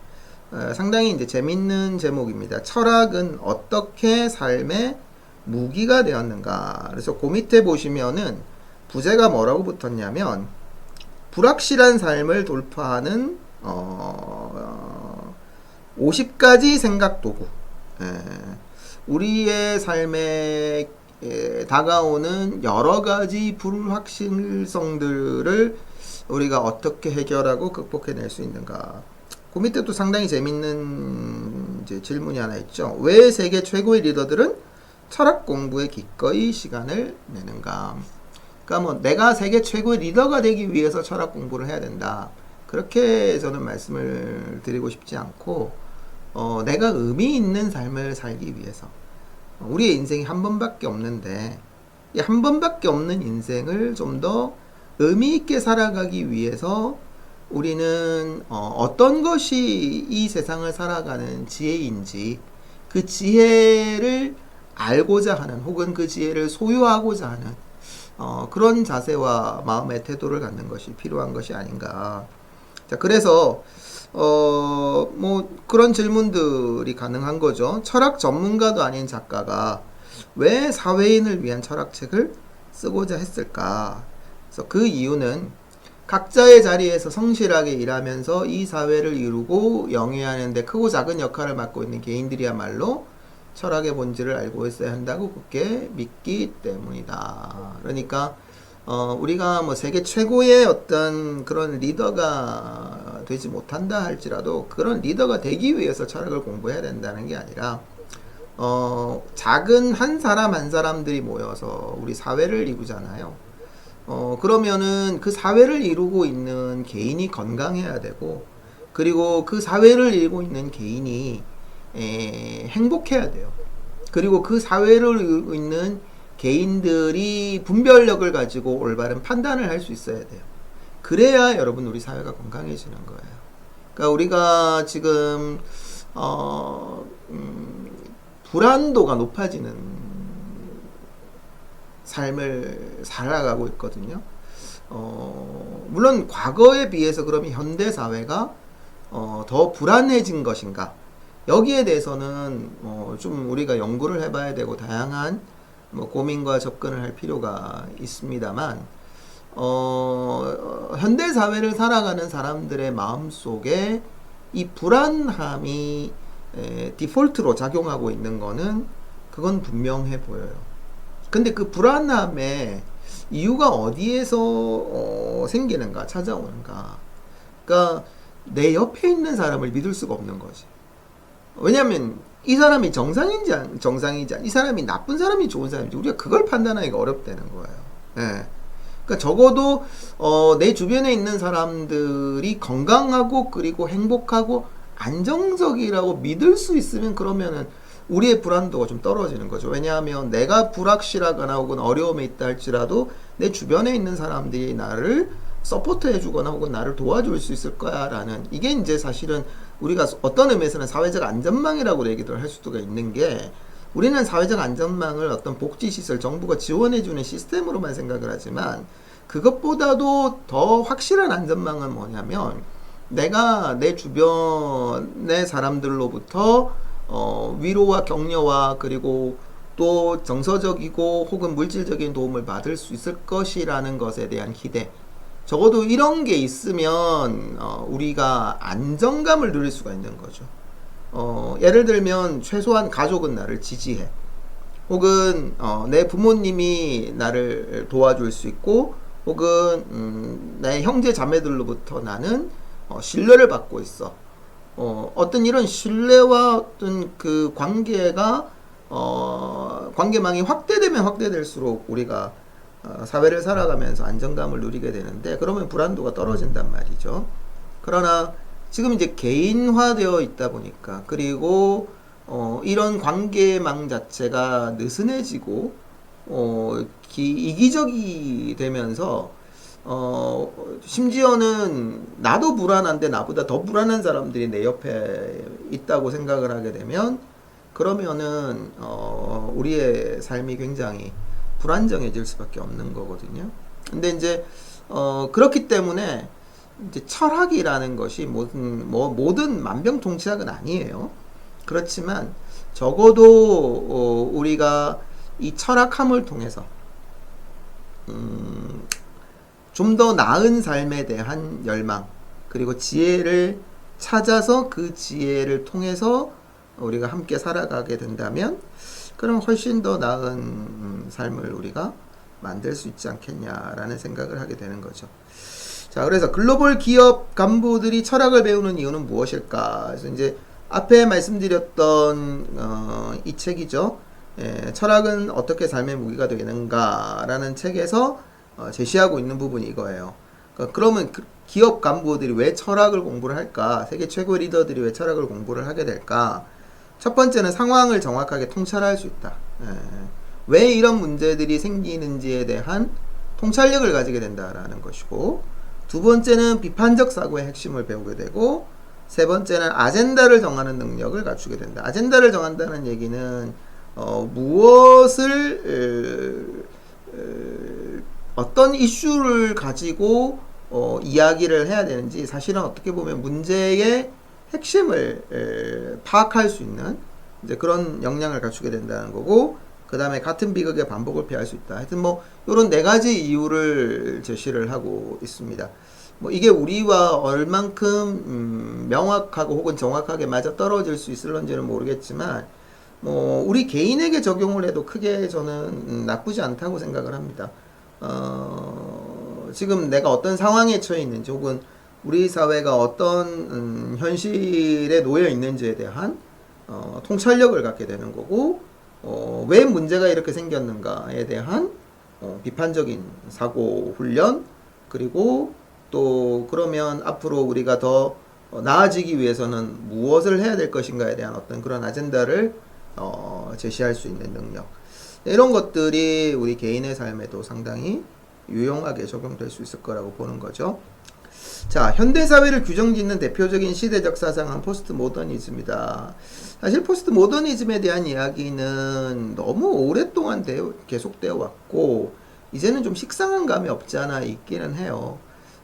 A: 상당히 이제 재밌는 제목입니다. 철학은 어떻게 삶의 무기가 되었는가. 그래서 그 밑에 보시면은 부제가 뭐라고 붙었냐면 불확실한 삶을 돌파하는 50가지 생각 도구. 우리의 삶에 다가오는 여러 가지 불확실성들을 우리가 어떻게 해결하고 극복해낼 수 있는가. 그 밑에 또 상당히 재밌는 이제 질문이 하나 있죠. 왜 세계 최고의 리더들은 철학 공부에 기꺼이 시간을 내는가. 그러니까 뭐 내가 세계 최고의 리더가 되기 위해서 철학 공부를 해야 된다. 그렇게 저는 말씀을 드리고 싶지 않고 내가 의미 있는 삶을 살기 위해서 우리의 인생이 한 번밖에 없는데 이 한 번밖에 없는 인생을 좀 더 의미 있게 살아가기 위해서 우리는 어떤 것이 이 세상을 살아가는 지혜인지 그 지혜를 알고자 하는 혹은 그 지혜를 소유하고자 하는 그런 자세와 마음의 태도를 갖는 것이 필요한 것이 아닌가. 자, 그래서 뭐 그런 질문들이 가능한 거죠. 철학 전문가도 아닌 작가가 왜 사회인을 위한 철학책을 쓰고자 했을까? 그래서 그 이유는 각자의 자리에서 성실하게 일하면서 이 사회를 이루고 영위하는 데 크고 작은 역할을 맡고 있는 개인들이야말로 철학의 본질을 알고 있어야 한다고 굳게 믿기 때문이다. 그러니까 우리가 뭐 세계 최고의 어떤 그런 리더가 되지 못한다 할지라도 그런 리더가 되기 위해서 철학을 공부해야 된다는 게 아니라 작은 한 사람 한 사람들이 모여서 우리 사회를 이루잖아요. 그러면은 그 사회를 이루고 있는 개인이 건강해야 되고, 그리고 그 사회를 이루고 있는 개인이 행복해야 돼요. 그리고 그 사회를 이루고 있는 개인들이 분별력을 가지고 올바른 판단을 할 수 있어야 돼요. 그래야 여러분 우리 사회가 건강해지는 거예요. 그러니까 우리가 지금 불안도가 높아지는 삶을 살아가고 있거든요. 물론 과거에 비해서 그러면 현대 사회가 더 불안해진 것인가? 여기에 대해서는 좀 우리가 연구를 해봐야 되고 다양한 고민과 접근을 할 필요가 있습니다만 현대 사회를 살아가는 사람들의 마음 속에 이 불안함이 디폴트로 작용하고 있는 거는 그건 분명해 보여요. 근데 그 불안함의 이유가 어디에서 생기는가, 찾아오는가? 그러니까 내 옆에 있는 사람을 믿을 수가 없는 거지. 왜냐하면 이 사람이 정상인지 이 사람이 나쁜 사람이 좋은 사람인지 우리가 그걸 판단하기가 어렵다는 거예요. 예. 그러니까 적어도 내 주변에 있는 사람들이 건강하고 그리고 행복하고 안정적이라고 믿을 수 있으면 그러면은 우리의 불안도가 좀 떨어지는 거죠. 왜냐하면 내가 불확실하거나 혹은 어려움에 있다 할지라도 내 주변에 있는 사람들이 나를 서포트 해주거나 혹은 나를 도와줄 수 있을 거야 라는, 이게 이제 사실은 우리가 어떤 의미에서는 사회적 안전망이라고 얘기를 할 수도 있는 게, 우리는 사회적 안전망을 어떤 복지시설, 정부가 지원해주는 시스템으로만 생각을 하지만 그것보다도 더 확실한 안전망은 뭐냐면, 내가 내 주변의 사람들로부터 위로와 격려와 그리고 또 정서적이고 혹은 물질적인 도움을 받을 수 있을 것이라는 것에 대한 기대, 적어도 이런 게 있으면 우리가 안정감을 누릴 수가 있는 거죠. 예를 들면 최소한 가족은 나를 지지해, 혹은 내 부모님이 나를 도와줄 수 있고, 혹은 내 형제 자매들로부터 나는 신뢰를 받고 있어. 어떤 이런 신뢰와 어떤 그 관계가 관계망이 확대되면 확대될수록 우리가 사회를 살아가면서 안정감을 누리게 되는데, 그러면 불안도가 떨어진단 말이죠. 그러나 지금 이제 개인화되어 있다 보니까, 그리고 이런 관계망 자체가 느슨해지고 이기적이 되면서 심지어는 나도 불안한데 나보다 더 불안한 사람들이 내 옆에 있다고 생각을 하게 되면, 그러면은 우리의 삶이 굉장히 불안정해질 수밖에 없는 거거든요. 근데 이제 그렇기 때문에 이제 철학이라는 것이 모든 만병통치약은 아니에요. 그렇지만 적어도 우리가 이 철학함을 통해서 좀 더 나은 삶에 대한 열망, 그리고 지혜를 찾아서 그 지혜를 통해서 우리가 함께 살아가게 된다면, 그럼 훨씬 더 나은 삶을 우리가 만들 수 있지 않겠냐라는 생각을 하게 되는 거죠. 자, 그래서 글로벌 기업 간부들이 철학을 배우는 이유는 무엇일까? 그래서 이제 앞에 말씀드렸던 이 책이죠. 철학은 어떻게 삶의 무기가 되는가라는 책에서 제시하고 있는 부분이 이거예요. 그러면 기업 간부들이 왜 철학을 공부를 할까? 세계 최고의 리더들이 왜 철학을 공부를 하게 될까? 첫 번째는 상황을 정확하게 통찰할 수 있다. 왜 이런 문제들이 생기는지에 대한 통찰력을 가지게 된다라는 것이고, 두 번째는 비판적 사고의 핵심을 배우게 되고, 세 번째는 아젠다를 정하는 능력을 갖추게 된다. 아젠다를 정한다는 얘기는 무엇을 어떤 이슈를 가지고 이야기를 해야 되는지, 사실은 어떻게 보면 문제의 핵심을 파악할 수 있는 이제 그런 역량을 갖추게 된다는 거고, 그 다음에 같은 비극의 반복을 피할 수 있다. 하여튼 요런 네 가지 이유를 제시를 하고 있습니다. 이게 우리와 얼만큼 명확하고 혹은 정확하게 맞아 떨어질 수 있을런지는 모르겠지만, 우리 개인에게 적용을 해도 크게 저는 나쁘지 않다고 생각을 합니다. 지금 내가 어떤 상황에 처해 있는지, 혹은 우리 사회가 어떤 현실에 놓여 있는지에 대한 통찰력을 갖게 되는 거고, 왜 문제가 이렇게 생겼는가에 대한 비판적인 사고 훈련, 그리고 또 그러면 앞으로 우리가 더 나아지기 위해서는 무엇을 해야 될 것인가에 대한 어떤 그런 아젠다를 제시할 수 있는 능력, 이런 것들이 우리 개인의 삶에도 상당히 유용하게 적용될 수 있을 거라고 보는 거죠. 자, 현대사회를 규정짓는 대표적인 시대적 사상은 포스트 모더니즘이다. 사실 포스트 모더니즘에 대한 이야기는 너무 오랫동안 계속되어 왔고, 이제는 좀 식상한 감이 없지 않아 있기는 해요.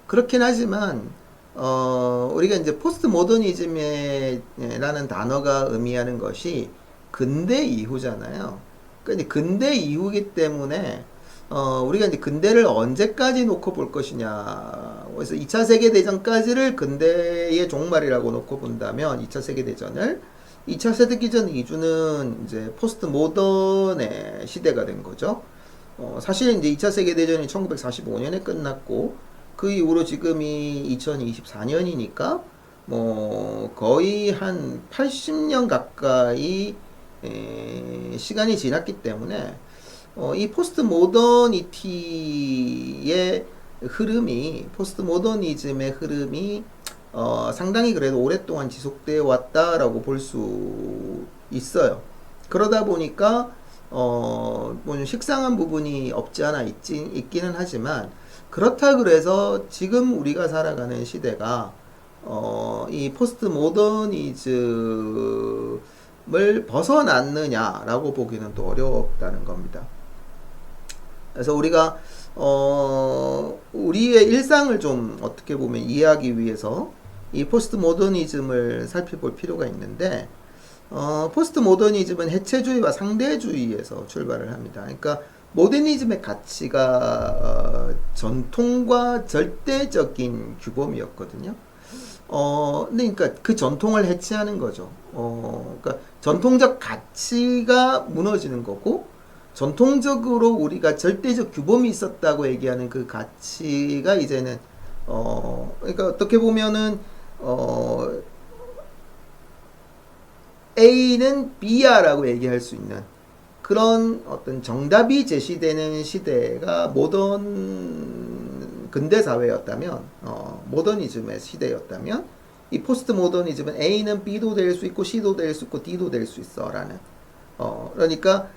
A: 그렇긴 하지만 우리가 이제 포스트 모더니즘이라는 단어가 의미하는 것이 근대 이후잖아요. 그러니까 근대 이후이기 때문에 우리가 이제 근대를 언제까지 놓고 볼 것이냐. 그래서 2차 세계대전까지를 근대의 종말이라고 놓고 본다면, 2차 세계대전을 2차 세계대전 이주는 이제 포스트 모던의 시대가 된 거죠. 사실 이제 2차 세계대전이 1945년에 끝났고, 그 이후로 지금이 2024년이니까 거의 한 80년 가까이 시간이 지났기 때문에 이 포스트 모더니티의 흐름이 포스트 모더니즘의 흐름이 상당히 그래도 오랫동안 지속되어 왔다라고 볼 수 있어요. 그러다 보니까 뭐 식상한 부분이 없지 않아 있기는 하지만 그렇다 그래서 지금 우리가 살아가는 시대가 이 포스트 모더니즘을 벗어났느냐라고 보기는 또 어렵다는 겁니다. 그래서 우리가 우리의 일상을 좀 어떻게 보면 이해하기 위해서 이 포스트 모더니즘을 살펴볼 필요가 있는데 포스트 모더니즘은 해체주의와 상대주의에서 출발을 합니다. 그러니까 모더니즘의 가치가 전통과 절대적인 규범이었거든요. 그러니까 그 전통을 해체하는 거죠. 그러니까 전통적 가치가 무너지는 거고, 전통적으로 우리가 절대적 규범이 있었다고 얘기하는 그 가치가 이제는, 그러니까 어떻게 보면은, A는 B야라고 얘기할 수 있는 그런 어떤 정답이 제시되는 시대가 근대 사회였다면, 모더니즘의 시대였다면, 이 포스트 모더니즘은 A는 B도 될 수 있고 C도 될 수 있고 D도 될 수 있어라는. 그러니까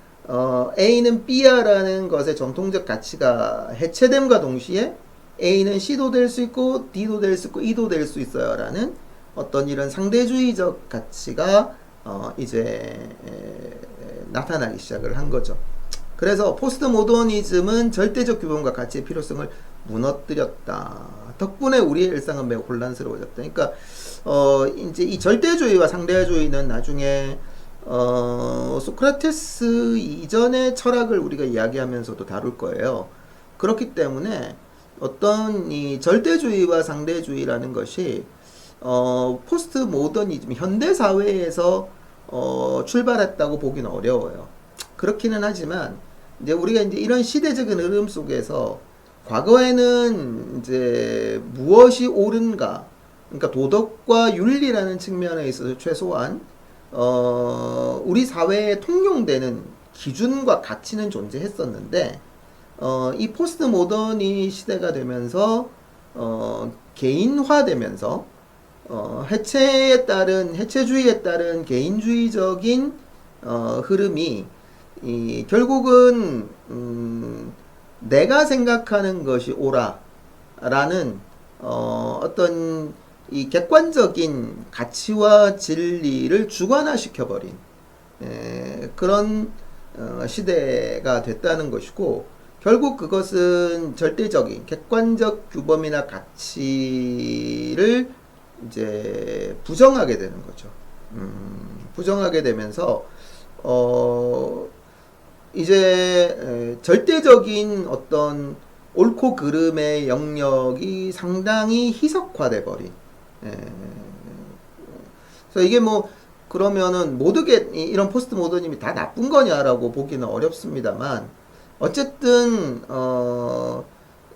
A: A는 B야라는 것의 전통적 가치가 해체됨과 동시에 A는 C도 될 수 있고 D도 될 수 있고 E도 될 수 있어요라는 어떤 이런 상대주의적 가치가 이제 나타나기 시작을 한 거죠. 그래서 포스트 모더니즘은 절대적 규범과 가치의 필요성을 무너뜨렸다. 덕분에 우리의 일상은 매우 혼란스러워졌다. 그러니까 이제 이 절대주의와 상대주의는 나중에 소크라테스 이전의 철학을 우리가 이야기하면서도 다룰 거예요. 그렇기 때문에 어떤 이 절대주의와 상대주의라는 것이 포스트 모더니즘 현대 사회에서 출발했다고 보기는 어려워요. 그렇기는 하지만 이제 우리가 이제 이런 시대적인 흐름 속에서 과거에는 이제 무엇이 옳은가, 그러니까 도덕과 윤리라는 측면에 있어서 최소한 우리 사회에 통용되는 기준과 가치는 존재했었는데 이 포스트 모더니 시대가 되면서 개인화되면서 해체주의에 따른 개인주의적인 흐름이 결국은 내가 생각하는 것이 옳아라는 어떤 이 객관적인 가치와 진리를 주관화시켜버린 그런 시대가 됐다는 것이고, 결국 그것은 절대적인 객관적 규범이나 가치를 이제 부정하게 되는 거죠. 부정하게 되면서 이제 절대적인 어떤 옳고 그름의 영역이 상당히 희석화돼 버린. 그래서 이게 뭐 그러면은 모두게 이런 포스트 모더니즘이 다 나쁜 거냐라고 보기는 어렵습니다만, 어쨌든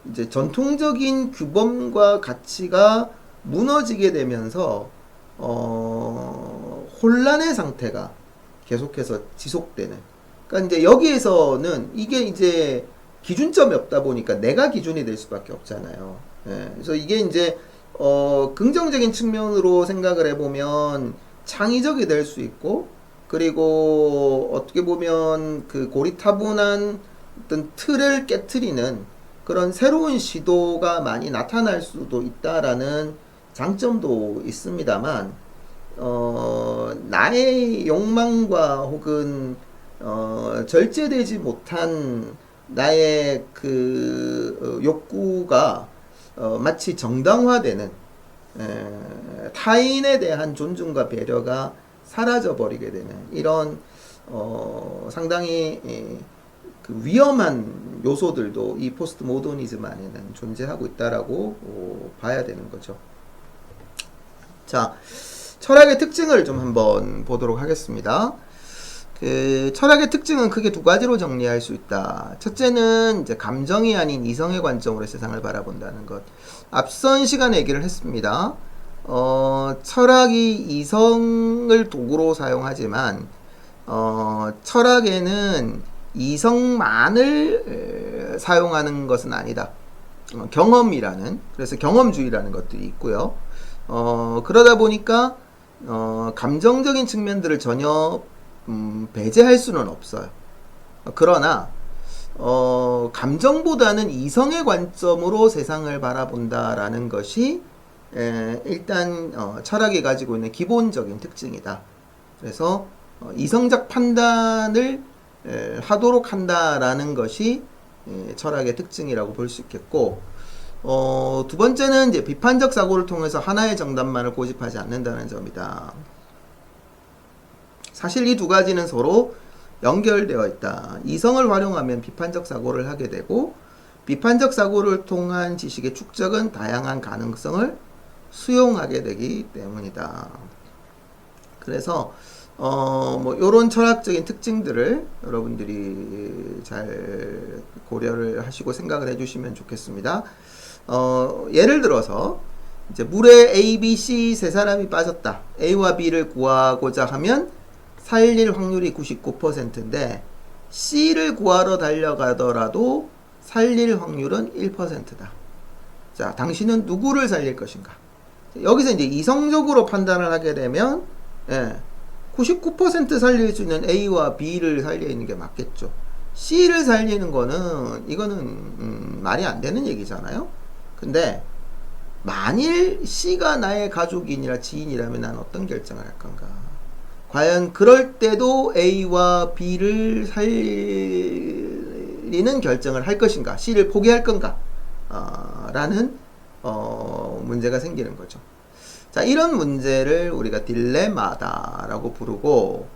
A: 이제 전통적인 규범과 가치가 무너지게 되면서 혼란의 상태가 계속해서 지속되는. 그러니까 이제 여기에서는 이게 이제 기준점이 없다 보니까 내가 기준이 될 수밖에 없잖아요. 그래서 이게 이제 긍정적인 측면으로 생각을 해보면 창의적이 될 수 있고, 그리고 어떻게 보면 그 고리타분한 어떤 틀을 깨트리는 그런 새로운 시도가 많이 나타날 수도 있다라는 장점도 있습니다만, 나의 욕망과 혹은 절제되지 못한 나의 그 욕구가 마치 정당화되는, 타인에 대한 존중과 배려가 사라져 버리게 되는 이런 상당히 그 위험한 요소들도 이 포스트 모더니즘 안에는 존재하고 있다라고 봐야 되는 거죠. 자, 철학의 특징을 좀 한번 보도록 하겠습니다. 그 철학의 특징은 크게 두 가지로 정리할 수 있다. 첫째는 이제 감정이 아닌 이성의 관점으로 세상을 바라본다는 것. 앞선 시간에 얘기를 했습니다. 철학이 이성을 도구로 사용하지만 철학에는 이성만을 사용하는 것은 아니다. 경험이라는, 그래서 경험주의라는 것들이 있고요. 그러다 보니까 감정적인 측면들을 전혀 배제할 수는 없어요. 그러나 감정보다는 이성의 관점으로 세상을 바라본다라는 것이 일단 철학이 가지고 있는 기본적인 특징이다. 그래서 이성적 판단을 하도록 한다라는 것이 철학의 특징이라고 볼 수 있겠고, 두 번째는 이제 비판적 사고를 통해서 하나의 정답만을 고집하지 않는다는 점이다. 사실 이 두 가지는 서로 연결되어 있다. 이성을 활용하면 비판적 사고를 하게 되고, 비판적 사고를 통한 지식의 축적은 다양한 가능성을 수용하게 되기 때문이다. 그래서 뭐 요런 철학적인 특징들을 여러분들이 잘 고려를 하시고 생각을 해주시면 좋겠습니다. 예를 들어서 이제 물에 A, B, C 세 사람이 빠졌다. A와 B를 구하고자 하면 살릴 확률이 99%인데 C를 구하러 달려가더라도 살릴 확률은 1%다. 자, 당신은 누구를 살릴 것인가? 여기서 이제 이성적으로 판단을 하게 되면 99% 살릴 수 있는 A와 B를 살리는 게 맞겠죠. C를 살리는 거는 이거는 말이 안 되는 얘기잖아요. 근데 만일 C가 나의 가족인이라 지인이라면 난 어떤 결정을 할 건가? 과연 그럴 때도 A와 B를 살리는 결정을 할 것인가? C를 포기할 건가? 라는 문제가 생기는 거죠. 자, 이런 문제를 우리가 딜레마다라고 부르고,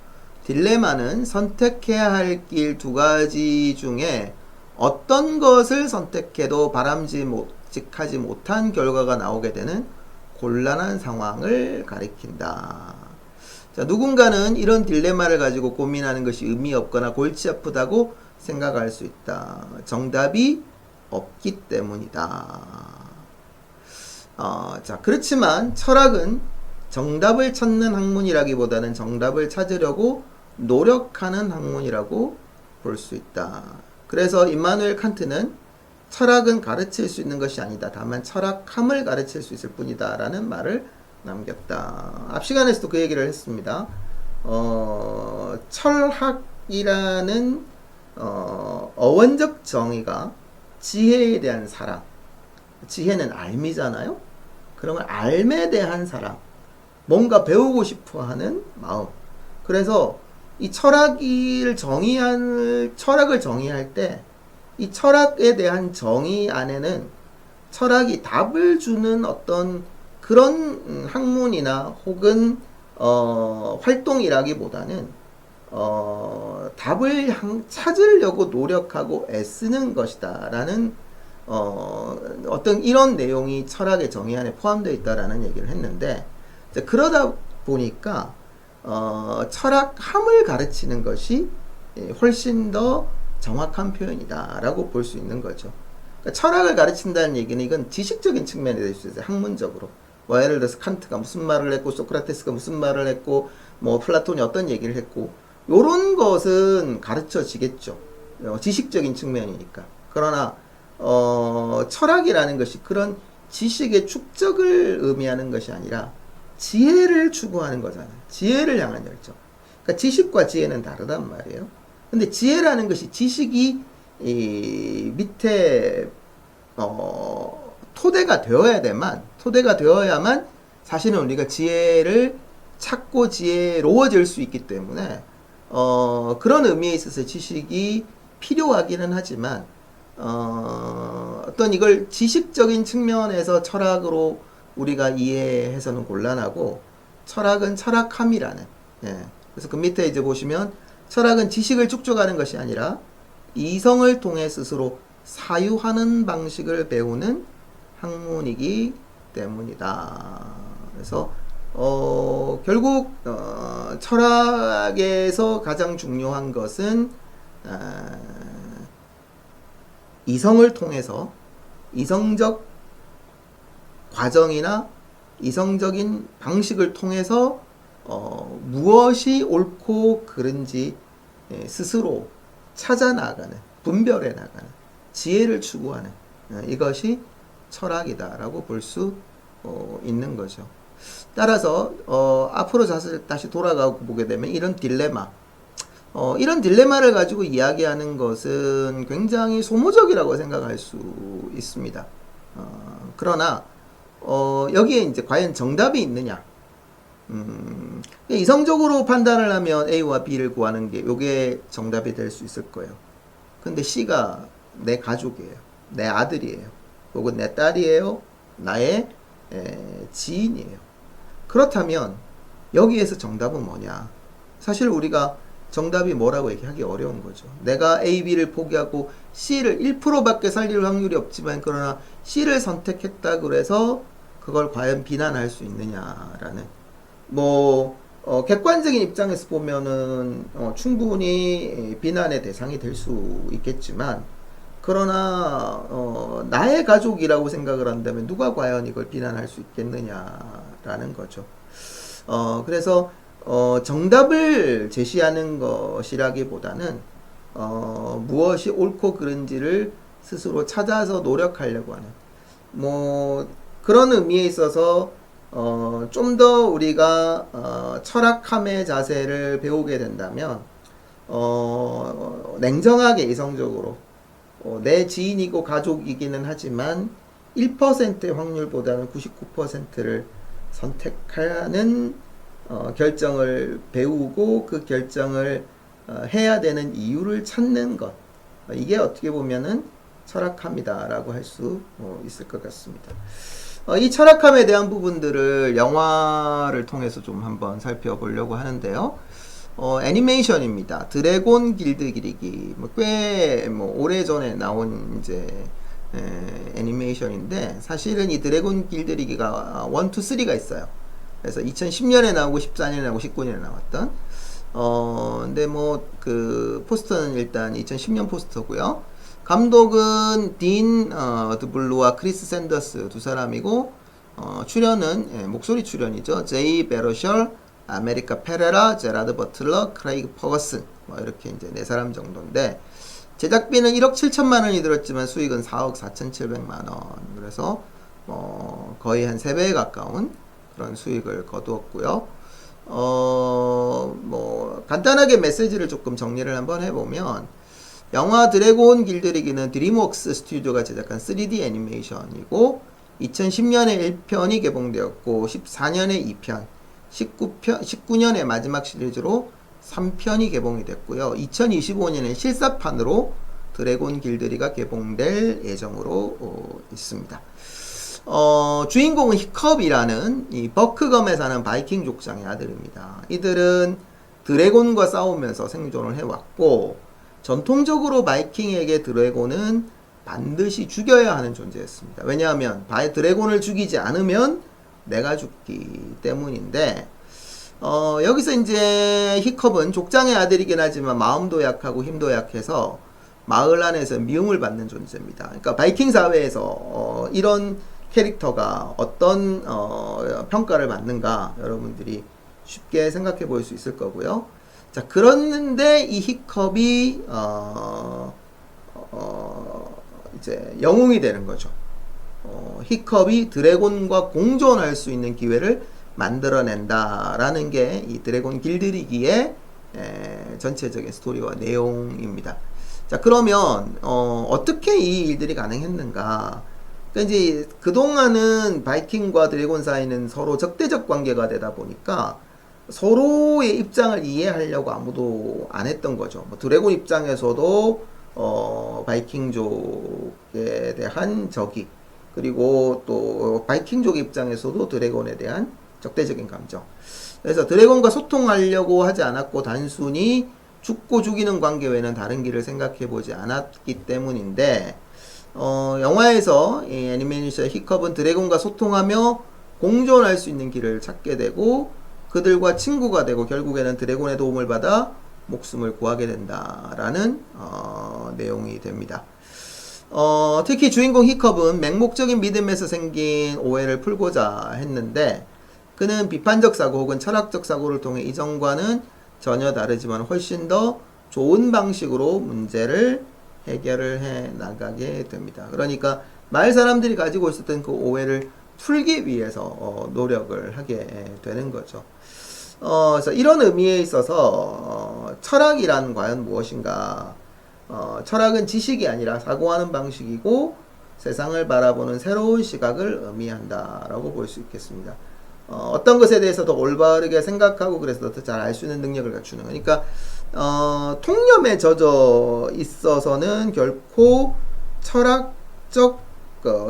A: 딜레마는 선택해야 할 길 두 가지 중에 어떤 것을 선택해도 바람직하지 못한 결과가 나오게 되는 곤란한 상황을 가리킨다. 자, 누군가는 이런 딜레마를 가지고 고민하는 것이 의미 없거나 골치 아프다고 생각할 수 있다. 정답이 없기 때문이다. 자, 그렇지만 철학은 정답을 찾는 학문이라기보다는 정답을 찾으려고 노력하는 학문이라고 볼 수 있다. 그래서 임마누엘 칸트는 철학은 가르칠 수 있는 것이 아니다. 다만 철학함을 가르칠 수 있을 뿐이다. 라는 말을 남겼다. 앞 시간에서도 그 얘기를 했습니다. 철학이라는 어원적 정의가 지혜에 대한 사랑, 지혜는 알미잖아요. 그러면 알에 대한 사랑, 뭔가 배우고 싶어하는 마음. 그래서 이 철학을 정의할 때 이 철학에 대한 정의 안에는 철학이 답을 주는 어떤 그런 학문이나 혹은 활동이라기보다는 답을 찾으려고 노력하고 애쓰는 것이다 라는 어떤 이런 내용이 철학의 정의 안에 포함되어 있다라는 얘기를 했는데, 그러다 보니까 철학함을 가르치는 것이 훨씬 더 정확한 표현이다 라고 볼 수 있는 거죠. 그러니까 철학을 가르친다는 얘기는 이건 지식적인 측면이 될 수 있어요. 학문적으로. 뭐 예를 들어서 칸트가 무슨 말을 했고, 소크라테스가 무슨 말을 했고, 뭐 플라톤이 어떤 얘기를 했고, 요런 것은 가르쳐지겠죠. 지식적인 측면이니까. 그러나 철학이라는 것이 그런 지식의 축적을 의미하는 것이 아니라 지혜를 추구하는 거잖아요. 지혜를 향한 열정. 그러니까 지식과 지혜는 다르단 말이에요. 근데 지혜라는 것이 지식이 이 밑에 토대가 되어야만 사실은 우리가 지혜를 찾고 지혜로워질 수 있기 때문에 그런 의미에 있어서 지식이 필요하기는 하지만 어떤 이걸 지식적인 측면에서 철학으로 우리가 이해해서는 곤란하고, 철학은 철학함이라는, 그래서 그 밑에 이제 보시면 철학은 지식을 축적하는 것이 아니라 이성을 통해 스스로 사유하는 방식을 배우는 학문이기 때문이다. 그래서 결국 철학에서 가장 중요한 것은 이성을 통해서 이성적 과정이나 이성적인 방식을 통해서 무엇이 옳고 그른지 스스로 찾아 나가는, 분별해 나가는 지혜를 추구하는 이것이 철학이다라고 볼 수 있는 거죠. 따라서 앞으로 다시 돌아가고 보게 되면 이런 딜레마, 이런 딜레마를 가지고 이야기하는 것은 굉장히 소모적이라고 생각할 수 있습니다. 그러나 여기에 이제 과연 정답이 있느냐? 이성적으로 판단을 하면 A와 B를 구하는 게 요게 정답이 될 수 있을 거예요. 근데 C가 내 가족이에요. 내 아들이에요. 혹은 내 딸이에요. 나의 지인이에요. 그렇다면 여기에서 정답은 뭐냐? 사실 우리가 정답이 뭐라고 얘기하기 어려운 거죠. 내가 A, B를 포기하고 C를 1%밖에 살릴 확률이 없지만 그러나 C를 선택했다 그래서 그걸 과연 비난할 수 있느냐라는 객관적인 입장에서 보면은 충분히 비난의 대상이 될 수 있겠지만 그러나 나의 가족이라고 생각을 한다면 누가 과연 이걸 비난할 수 있겠느냐라는 거죠. 그래서 정답을 제시하는 것이라기보다는 무엇이 옳고 그른지를 스스로 찾아서 노력하려고 하는 그런 의미에 있어서 좀 더 우리가 철학함의 자세를 배우게 된다면 냉정하게 이성적으로 내 지인이고 가족이기는 하지만 1%의 확률보다는 99%를 선택하는 결정을 배우고 그 결정을 해야 되는 이유를 찾는 것, 이게 어떻게 보면은 철학함이다라고 할 수 있을 것 같습니다. 이 철학함에 대한 부분들을 영화를 통해서 좀 한번 살펴보려고 하는데요. 애니메이션입니다. 드래곤 길드 기리기. 꽤 오래전에 나온 이제 애니메이션인데 사실은 이 드래곤 길드 기리기가 1, 2, 3가 있어요. 그래서 2010년에 나오고 14년에 나오고 19년에 나왔던 근데 그 포스터는 일단 2010년 포스터고요. 감독은 딘 드블루와 크리스 샌더스 두 사람이고 출연은 목소리 출연이죠. 제이 베러셜, 아메리카 페레라, 제라드 버틀러, 크레이그 퍼거슨 이렇게 이제 네 사람 정도인데 제작비는 1억 7천만 원이 들었지만 수익은 4억 4,700만 원. 그래서 거의 한 3배에 가까운 그런 수익을 거두었고요. 간단하게 메시지를 조금 정리를 한번 해보면 영화 드래곤 길들이기는 드림웍스 스튜디오가 제작한 3D 애니메이션이고 2010년에 1편이 개봉되었고 14년에 2편, 19년에 마지막 시리즈로 3편이 개봉이 됐고요. 2025년에 실사판으로 드래곤 길들이가 개봉될 예정으로 있습니다. 주인공은 히컵이라는 이 버크검에 사는 바이킹 족장의 아들입니다. 이들은 드래곤과 싸우면서 생존을 해왔고 전통적으로 바이킹에게 드래곤은 반드시 죽여야 하는 존재였습니다. 왜냐하면 드래곤을 죽이지 않으면 내가 죽기 때문인데 여기서 이제 히컵은 족장의 아들이긴 하지만 마음도 약하고 힘도 약해서 마을 안에서 미움을 받는 존재입니다. 그러니까 바이킹 사회에서 이런 캐릭터가 어떤 평가를 받는가 여러분들이 쉽게 생각해 볼 수 있을 거고요. 자, 그런데 이 히컵이 이제 영웅이 되는 거죠. 히컵이 드래곤과 공존할 수 있는 기회를 만들어낸다라는 게 이 드래곤 길들이기의 전체적인 스토리와 내용입니다. 자, 그러면 어떻게 이 일들이 가능했는가? 그러니까 이제 그동안은 바이킹과 드래곤 사이는 서로 적대적 관계가 되다 보니까 서로의 입장을 이해하려고 아무도 안 했던 거죠. 드래곤 입장에서도 바이킹족에 대한 적이, 그리고 또 바이킹족 입장에서도 드래곤에 대한 적대적인 감정. 그래서 드래곤과 소통하려고 하지 않았고 단순히 죽고 죽이는 관계 외에는 다른 길을 생각해 보지 않았기 때문인데 영화에서 이 애니메이션 히컵은 드래곤과 소통하며 공존할 수 있는 길을 찾게 되고 그들과 친구가 되고 결국에는 드래곤의 도움을 받아 목숨을 구하게 된다라는 내용이 됩니다. 특히 주인공 히컵은 맹목적인 믿음에서 생긴 오해를 풀고자 했는데 그는 비판적 사고 혹은 철학적 사고를 통해 이전과는 전혀 다르지만 훨씬 더 좋은 방식으로 문제를 해결을 해 나가게 됩니다. 그러니까 마을 사람들이 가지고 있었던 그 오해를 풀기 위해서 노력을 하게 되는 거죠. 그래서 이런 의미에 있어서 철학이란 과연 무엇인가? 철학은 지식이 아니라 사고하는 방식이고 세상을 바라보는 새로운 시각을 의미한다라고 볼 수 있겠습니다. 어떤 것에 대해서 더 올바르게 생각하고 그래서 더 잘 알 수 있는 능력을 갖추는 그러니까 통념에 젖어 있어서는 결코 철학적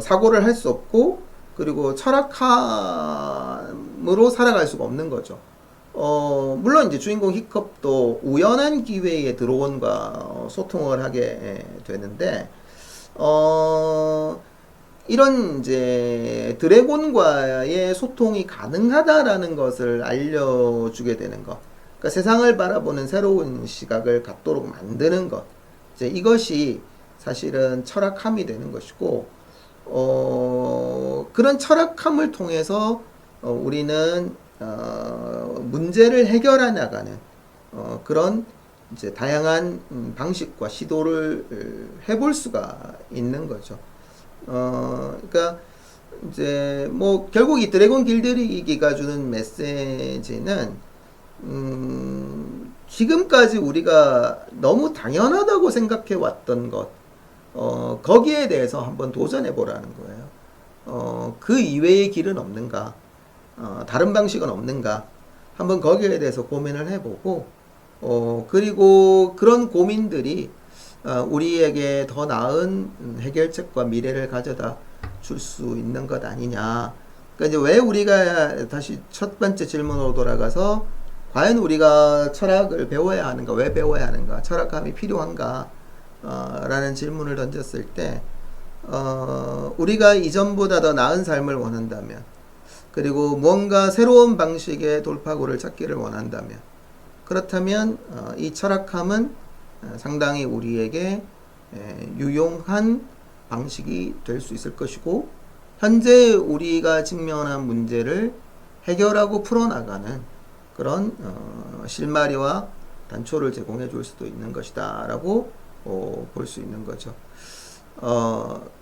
A: 사고를 할 수 없고 그리고 철학함으로 살아갈 수가 없는 거죠. 물론 이제 주인공 히컵도 우연한 기회에 드론과 소통을 하게 되는데, 이런 이제 드래곤과의 소통이 가능하다라는 것을 알려주게 되는 것. 그러니까 세상을 바라보는 새로운 시각을 갖도록 만드는 것. 이제 이것이 사실은 철학함이 되는 것이고, 그런 철학함을 통해서 우리는 문제를 해결해 나가는 그런 이제 다양한 방식과 시도를 해볼 수가 있는 거죠. 그러니까 이제 뭐 결국 이 드래곤 길들이기가 주는 메시지는 지금까지 우리가 너무 당연하다고 생각해 왔던 것 거기에 대해서 한번 도전해 보라는 거예요. 그 이외의 길은 없는가? 다른 방식은 없는가? 한번 거기에 대해서 고민을 해보고, 그리고 그런 고민들이 우리에게 더 나은 해결책과 미래를 가져다 줄 수 있는 것 아니냐. 그러니까 이제 왜 우리가 다시 첫 번째 질문으로 돌아가서 과연 우리가 철학을 배워야 하는가? 왜 배워야 하는가? 철학감이 필요한가? 라는 질문을 던졌을 때, 우리가 이전보다 더 나은 삶을 원한다면, 그리고 뭔가 새로운 방식의 돌파구를 찾기를 원한다면, 그렇다면 이 철학함은 상당히 우리에게 유용한 방식이 될 수 있을 것이고, 현재 우리가 직면한 문제를 해결하고 풀어나가는 그런 실마리와 단초를 제공해 줄 수도 있는 것이다 라고 볼 수 있는 거죠.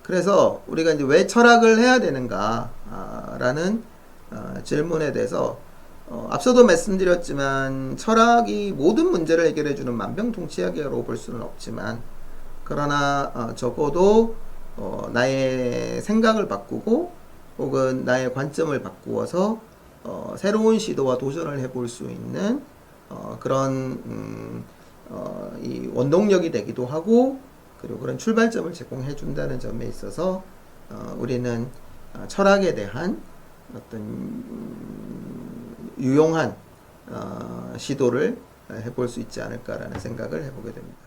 A: 그래서 우리가 이제 왜 철학을 해야 되는가 라는 질문에 대해서 앞서도 말씀드렸지만 철학이 모든 문제를 해결해 주는 만병통치약이라고 볼 수는 없지만 그러나 적어도 나의 생각을 바꾸고 혹은 나의 관점을 바꾸어서 새로운 시도와 도전을 해볼 수 있는 그런 이 원동력이 되기도 하고 그리고 그런 출발점을 제공해 준다는 점에 있어서 우리는 철학에 대한 어떤 유용한 시도를 해볼 수 있지 않을까라는 생각을 해보게 됩니다.